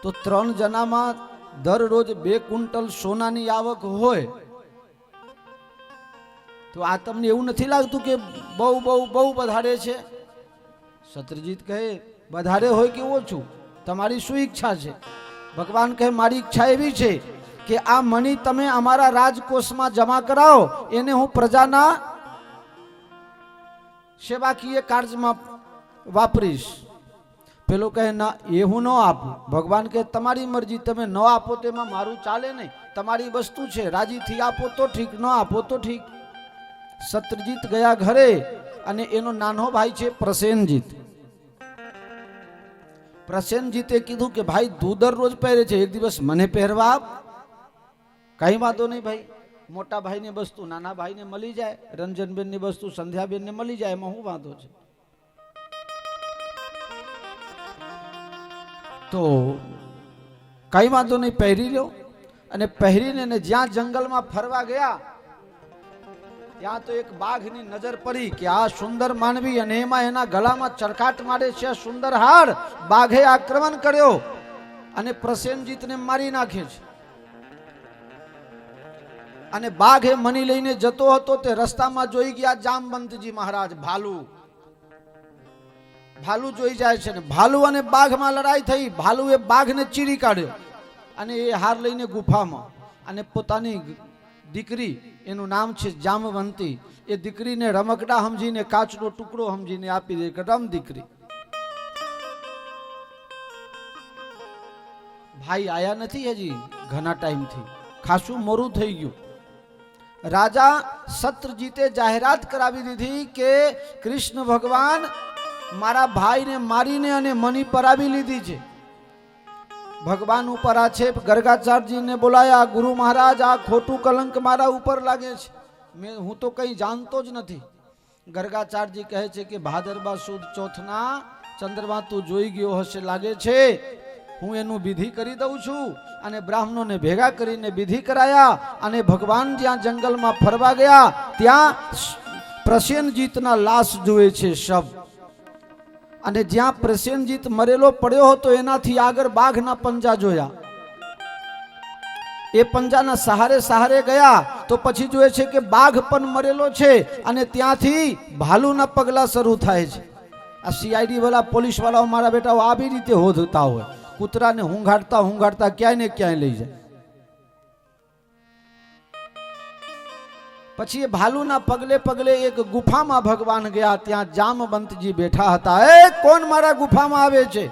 તો 3 જણામાં દરરોજ 2 ક્વિન્ટલ સોનાની આવક હોય તો આ તમને એવું નથી લાગતું કે બહુ બહુ બહુ વધારે છે? શત્રુજીત કહે વધારે હોય કે ઓછું, તમારી શું ઈચ્છા છે? ભગવાન કહે મારી ઈચ્છા એવી છે કે આ મણિ તમે અમારા રાજકોષમાં જમા કરાવો, એને હું પ્રજાના સેવાકીય કાર્યમાં વાપરીશ. પેલો કહે ના, એ હું ન આપું. ભગવાન કહે તમારી મરજી, તમે ન આપો તેમાં મારું ચાલે નહીં, તમારી વસ્તુ છે, રાજીથી આપો તો ઠીક, ન આપો તો ઠીક. શત્રુજીત ગયા ઘરે અને એનો નાનો ભાઈ છે પ્રસેનજીત. પ્રસેનજીતે કીધું કે ભાઈ તું દરરોજ પહેરે છે, એક દિવસ મને પહેરવા આપ. કઈ વાંધો નહીં ભાઈ, મોટા ભાઈને વસ્તુ નાના ભાઈને મળી જાય, રંજનબેનની વસ્તુ સંધ્યાબેનને મળી જાય, એમાં શું વાંધો છે? તો કઈ વાંધો નહીં, પહેરી લ્યો. અને પહેરીને જ્યાં જંગલમાં ફરવા ગયા ત્યાં તો એક બાઘની નજર પડી કે આ સુંદર માનવી અને એમાં એના ગળામાં ચરકાટ મારે છે સુંદર હાર. બાઘે આક્રમણ કર્યો અને પ્રસેનજીતને મારી નાખે છે. અને બાઘ એ મણી લઈને જતો હતો તે રસ્તામાં જોઈ ગયા જામવંતજી મહારાજ ભાલુ. ભાલુ જોઈ જાય છે ને ભાલુ અને બાઘમાં લડાઈ થઈ. ભાલુએ બાઘને ચીરી કાઢ્યો અને એ હાર લઈને ગુફામાં અને પોતાની દીકરી, એનું નામ છે જામવંતી, એ દીકરીને રમકડા સમજીને કાચનો ટુકડો સમજીને આપી દે કે રમ દીકરી. ભાઈ આયા નથી હજી ઘણા ટાઈમથી, ખાસું મોડું થઈ ગયું. રાજા શત્રુજીતે જાહેરાત કરાવી દીધી કે કૃષ્ણ ભગવાન મારા ભાઈને મારીને અને મની પરાવી લીધી છે. ભગવાન ઉપર આક્ષેપ, ગર્ગાચાર્યજીને બોલાયા, ગુરુ મહારાજ આ ખોટું કલંક મારા ઉપર લાગે છે, હું તો કંઈ જાણતો જ નથી. ગર્ગાચાર્યજી કહે છે કે ભાદરબા સુદ ચોથના ચંદ્રમા તું જોઈ ગયો હશે લાગે છે, હું એનું વિધિ કરી દઉં છું. અને બ્રાહ્મણોને ભેગા કરીને વિધિ કરાયા અને ભગવાન જ્યાં જંગલમાં ફરવા ગયા ત્યાં પ્રસેનજીતના લાશ જુએ છે શબ, અને જ્યાં પ્રસેનજીત મરેલો પડ્યો હતો એનાથી આગળ બાઘના પંજા જોયા. એ પંજાના સહારે સહારે ગયા તો પછી જોયે છે કે બાઘ પણ મરેલો છે, અને ત્યાંથી ભાલુના પગલા શરૂ થાય છે. આ સીઆઈડી વાળા પોલીસ વાળાઓ મારા બેટાઓ આવી રીતે હોધતા હોય, કૂતરાને હુંઘાડતા હુંઘાડતા ક્યાંય ને ક્યાંય લઈ જાય. પછી એ ભાલુના પગલે પગલે એક ગુફામાં ભગવાન ગયા. ત્યાં જામવંતજી બેઠા હતા. એ કોણ મારા ગુફામાં આવે છે?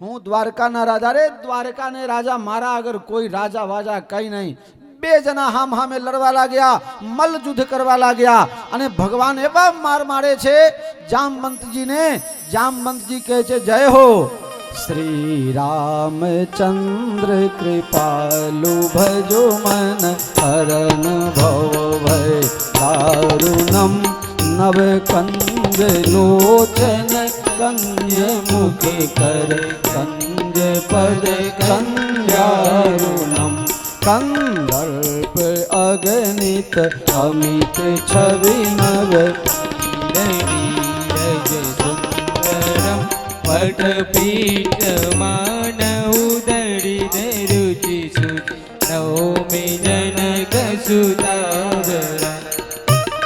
હું દ્વારકાના રાજા. રે દ્વારકાને રાજા, મારા આગળ કોઈ રાજા વાજા કઈ નહીં. બે જણા હામ હામે લડવા લાગ્યા, મલ્લ યુદ્ધ કરવા લાગ્યા, અને ભગવાન એવા માર મારે છે જામવંતજીને. જામવંતજી કહે છે, જય હો શ્રી રામચંદ્ર કૃપાલુ ભજો મન હરણ ભવ ભય દારુણમ નવ કંજ લોચન કંજ મુખે કર કંજ પદ કંજારુણમ કંદર્પ અગણિત અમિત છવિ નવ પટપીઠ માન ઉદડી દરુચિ સુત નવમી જનક સુતાવરા.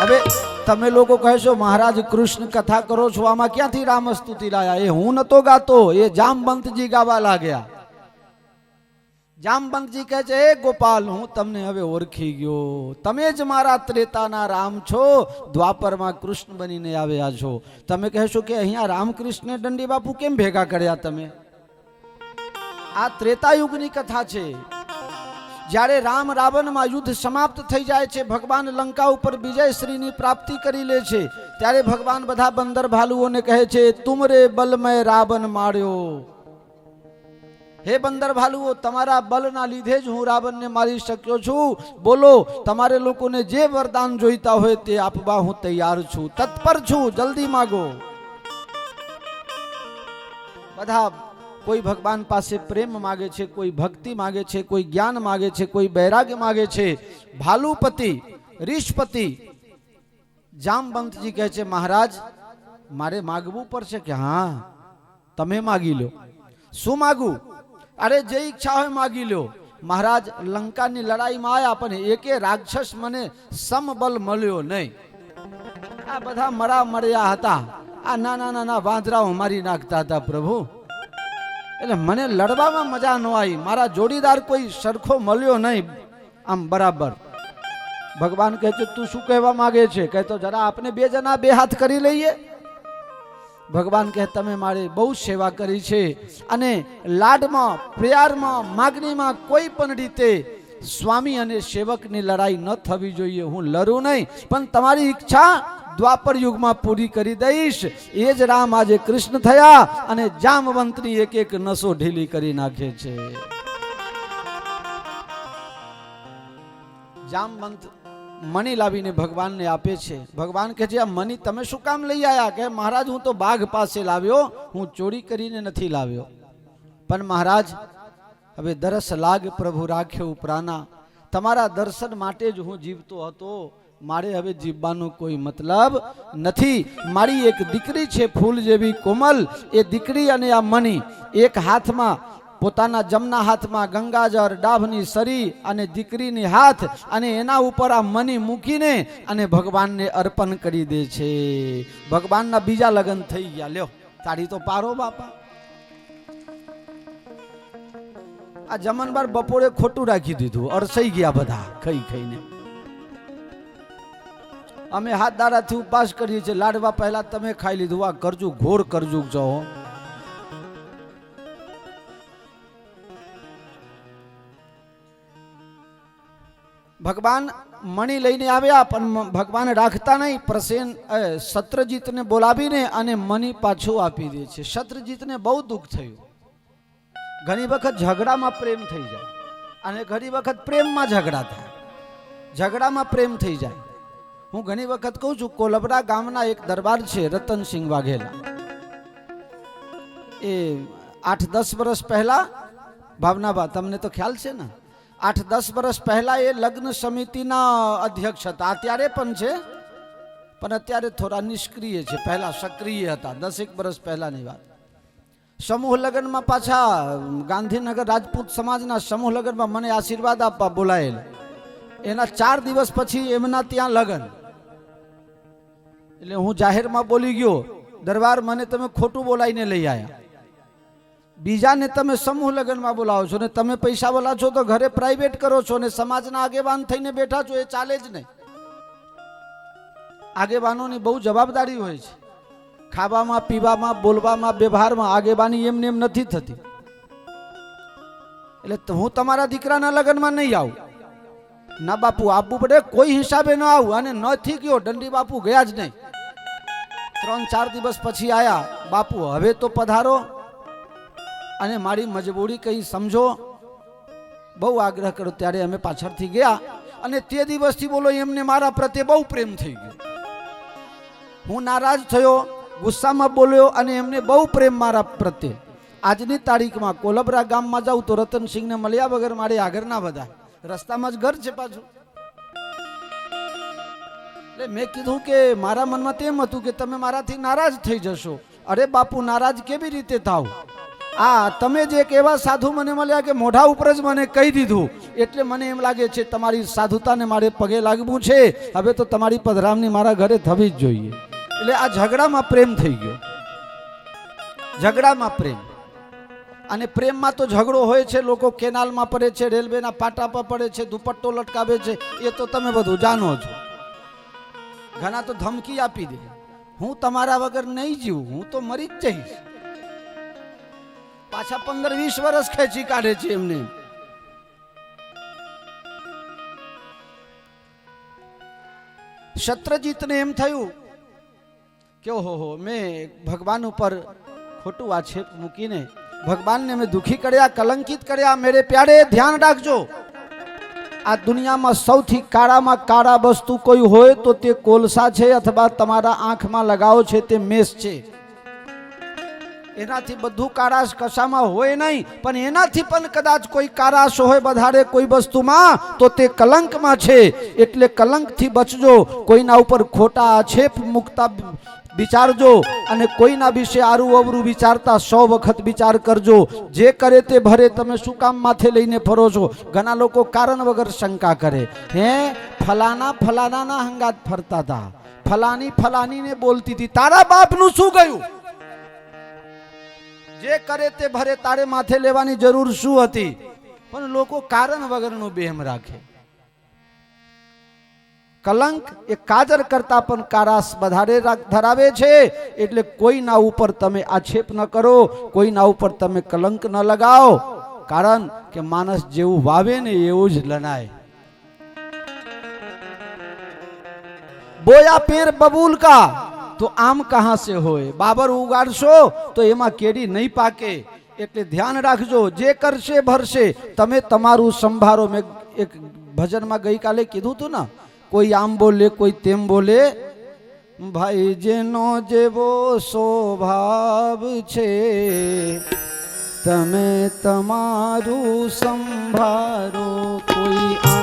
હવે તમે લોકો કહેશો મહારાજ કૃષ્ણ કથા કરો છો, આમાં ક્યાંથી રામસ્તુતિ લાયા? એ હું નતો ગાતો, એ જામવંતજી ગાવા લાગ્યા. જામવંતજી કહે છે, એ ગોપાલ, હું તમને હવે ઓળખી ગયો. તમે જ મારા ત્રેતાના રામ છો, દ્વાપરમાં કૃષ્ણ બનીને આવ્યા છો. તમે કહેશો કે અહીંયા રામકૃષ્ણ દંડી બાપુ કેમ ભેગા કર્યા તમે? આ ત્રેતાયુગની કથા છે. જ્યારે રામ રાવણમાં યુદ્ધ સમાપ્ત થઈ જાય છે, ભગવાન લંકા ઉપર વિજયશ્રીની પ્રાપ્તિ કરી લે છે, ત્યારે ભગવાન બધા બંદર ભાલુઓને કહે છે, તુમરે બલમય રાવણ માર્યો. હે બંદર ભાલુઓ, તમારા બલના લીધે જ હું રાવણને મારી શક્યો છું. બોલો, તમારે લોકોને જે વરદાન જોઈતા હોય તે આપવા હું તૈયાર છું, તત્પર છું, જલ્દી માગો. બધા કોઈ ભગવાન પાસે પ્રેમ માગે છે, કોઈ ભક્તિ માગે છે, કોઈ જ્ઞાન માગે છે, કોઈ વૈરાગ્ય માગે છે. ભાલુપતિ રીશપતિ જામવંતજી કહે છે, મહારાજ મારે માગવું પડશે. કે હા, તમે માગી લો. શું માગું? અરે જે ઈચ્છા હોય માગી લો. મહારાજ લંકાની લડાઈમાં આવ્યા, પણ એકે રાક્ષસ મને સમબલ મળ્યો નહીં. આ બધા મળ્યા હતા. આ નાના નાના વાંદરાઓ મારી નાખતા હતા પ્રભુ. એટલે મને લડવામાં મજા ન આવી. મારા જોડીદાર કોઈ સરખો મળ્યો નહીં આમ બરાબર. ભગવાન કહે છે, તું શું કહેવા માંગે છે? કહેતો, જરા આપણે બે જણા બે હાથ કરી લઈએ. ભગવાન કહે, તમે મારી બહુ સેવા કરી છે, અને લાડમાં, પ્યારમાં, માગણીમાં કોઈ પણ રીતે સ્વામી અને સેવકની લડાઈ ન થવી જોઈએ. હું લડું નહીં, પણ તમારી ઈચ્છા દ્વાપર યુગમાં પૂરી કરી દઈશ. એ જ રામ આજે કૃષ્ણ થયા, અને જામવંતની એક એક નસો ઢીલી કરી નાખે છે. જામવંત મણી લાવીને ભગવાનને આપે છે. ભગવાન કહે છે, આ મણી તમે શું કામ લઈ આવ્યા? કે મહારાજ, હું તો બાઘ પાસે લાવ્યો, હું ચોરી કરીને નથી લાવ્યો. પણ મહારાજ, હવે દરસ લાગ પ્રભુ રાખ્યો ઉપરાના. તમારા દર્શન માટે જ હું જીવતો હતો. મારે હવે જીવવાનો કોઈ મતલબ નથી. મારી એક દીકરી છે ફૂલ જેવી કોમલ. એ દીકરી અને આ મણી, એક હાથમાં પોતાના જમણા હાથમાં ગંગાજળ, ડાભની સરી, અને દીકરીની હાથ, અને એના ઉપર આ મણી મૂકીને અને ભગવાનને અર્પણ કરી દે છે. ભગવાનના બીજા લગ્ન થઈ ગયા. લ્યો તાળી તો પારો બાપા. આ જમણવાર બપોરે ખોટું રાખી દીધું, અરસાઈ ગયા બધા ખાઈ ખાઈને. અમે હાથ દાડાથી ઉપવાસ કરીએ છીએ. લાડવા પહેલા તમે ખાઈ લીધું. આ કરજુ ઘોર કરજુ છો. ભગવાન મણી લઈને આવ્યા, પણ ભગવાન રાખતા નહીં. પ્રસેન શત્રુજીતને બોલાવીને અને મણી પાછું આપી દે છે. શત્રુજીતને બહુ દુઃખ થયું. ઘણી વખત ઝઘડામાં પ્રેમ થઈ જાય, અને ઘણી વખત પ્રેમમાં ઝઘડા થાય. ઝઘડામાં પ્રેમ થઈ જાય. હું ઘણી વખત કહું છું, કોલબરા ગામના એક દરબાર છે રતનસિંહ વાઘેલા. એ 8-10 વર્ષ પહેલા, ભાવનાબા તમને તો ખ્યાલ છે ને, 8-10 વર્ષ પહેલા એ લગ્ન સમિતિના અધ્યક્ષ હતા. અત્યારે પણ છે, પણ અત્યારે થોડા નિષ્ક્રિય છે, પહેલા સક્રિય હતા, 10 વર્ષ પહેલાની વાત. સમૂહ લગ્નમાં પાછા ગાંધીનગર રાજપૂત સમાજના સમૂહ લગ્નમાં મને આશીર્વાદ આપવા બોલાયેલ. એના 4 દિવસ પછી એમના ત્યાં લગ્ન, એટલે હું જાહેરમાં બોલી ગયો, દરબાર મને તમે ખોટું બોલાવીને લઈ આવ્યા. બીજાને તમે સમૂહ લગ્નમાં બોલાવો છો ને તમે પૈસા વાળા છો તો ઘરે પ્રાઇવેટ કરો છો ને સમાજના આગેવાન થઈને બેઠા છો, એ ચાલે જ નહીં. આગેવાનોની બહુ જવાબદારી હોય છે. ખાવામાં, પીવામાં, બોલવામાં, વ્યવહારમાં આગેવાની એમને એમ નથી થતી. એટલે હું તમારા દીકરાના લગ્નમાં નહીં આવું. ના બાપુ, આપવું પડે, કોઈ હિસાબે ન આવું. અને નથી ગયો, દંડી બાપુ ગયા જ નહીં. 3-4 દિવસ પછી આયા, બાપુ હવે તો પધારો અને મારી મજબૂરી કઈ સમજો. બહુ આગ્રહ કર્યો, ત્યારે અમે પાછળથી ગયા અને તે દિવસથી બોલો એમને મારા પ્રત્યે બહુ પ્રેમ થઈ ગયો. હું નારાજ થયો, ગુસ્સામાં બોલ્યો અને એમને બહુ પ્રેમ મારા પ્રત્યે. આજની તારીખમાં કોલબરા ગામમાં જાઉં તો રતનસિંહને મળ્યા વગર મારે આગળ ના વધાય, રસ્તામાં જ ઘર છે પાછું. એટલે મેં કીધું કે મારા મનમાં તેમ હતું કે તમે મારાથી નારાજ થઈ જશો. અરે બાપુ, નારાજ કેવી રીતે થાવ? તમે જે એક એવા સાધુ મને મળ્યા કે મોઢા ઉપર જ મને કહી દીધું, એટલે મને એમ લાગે છે તમારી સાધુતાને મારે પગે લાગવું છે. હવે તો તમારી પધરામણી મારા ઘરે થવી જ જોઈએ. એટલે આ ઝઘડામાં પ્રેમ થઈ ગયો, ઝઘડામાં પ્રેમ. અને પ્રેમમાં તો ઝઘડો હોય છે, લોકો કેનાલમાં પડે છે, રેલવેના પાટા પર પડે છે, દુપટ્ટો લટકાવે છે, એ તો તમે બધું જાણો છો. ઘણા તો ધમકી આપી દે, હું તમારા વગર નહીં જીવું, હું તો મરી જ જઈશ. પાછા 15-20 વર્ષ ખેંચી કાઢે છે એમને. શત્રુજીતને એમ થયું કે ઓહો, મેં ભગવાન ઉપર ખોટું આક્ષેપ મૂકીને ભગવાનને મેં દુખી કર્યા, કલંકિત કર્યા. મેરે પ્યારે, ધ્યાન રાખજો, આ દુનિયામાં સૌથી કાળામાં કાળા વસ્તુ કોઈ હોય તો તે કોલસા છે, અથવા તમારા આંખમાં લગાવો છે તે મેષ છે. એનાથી બધું કારાશ કશામાં હોય નહીં, પણ એનાથી પણ કદાચ કોઈ કારાશ હોય વધારે કોઈ વસ્તુમાં તો તે કલંકમાં છે. એટલે કલંકથી બચજો, કોઈના ઉપર ખોટા આક્ષેપ મૂકતા વિચારજો અને કોઈના વિશે આરું અવરું વિચારતા 100 વખત વિચાર કરજો. જે કરે તે ભરે, તમે શું કામ માથે લઈને ફરો છો? ઘણા લોકો કારણ વગર શંકા કરે, હે ફલાના ફલાનાના હંગાત ફરતા હતા, ફલાની ફલાનીને બોલતી હતી, તારા બાપનું શું ગયું? જે કરે તે ભરે, તારે માથે લેવાની જરૂર શું હતી? પણ લોકો કારણ વગરનું બેમ રાખે. કલંક એ કાજર કરતા પણ કારાશ વધારે ધરાવે છે. એટલે કોઈના ઉપર તમે આક્ષેપ ન કરો, કોઈના ઉપર તમે કલંક ન લગાવો. કારણ કે માણસ જેવું વાવે ને એવું જ લનાય. બોયા પેર બબૂલ કા તો આમ કહા સે હોય? બાબર ઉગાડશો તો એમાં કેરી નહીં પાકે. એટલે ધ્યાન રાખજો, જે કરશે ભરશે. તમે તમારું સંભાળો. મેં એક ભજનમાં ગઈકાલે કીધું હતું ને, કોઈ આમ બોલે, કોઈ તેમ બોલે. ભાઈ જેનો જેવો સ્વભાવ છે, તમે તમારું સંભાળો. કોઈ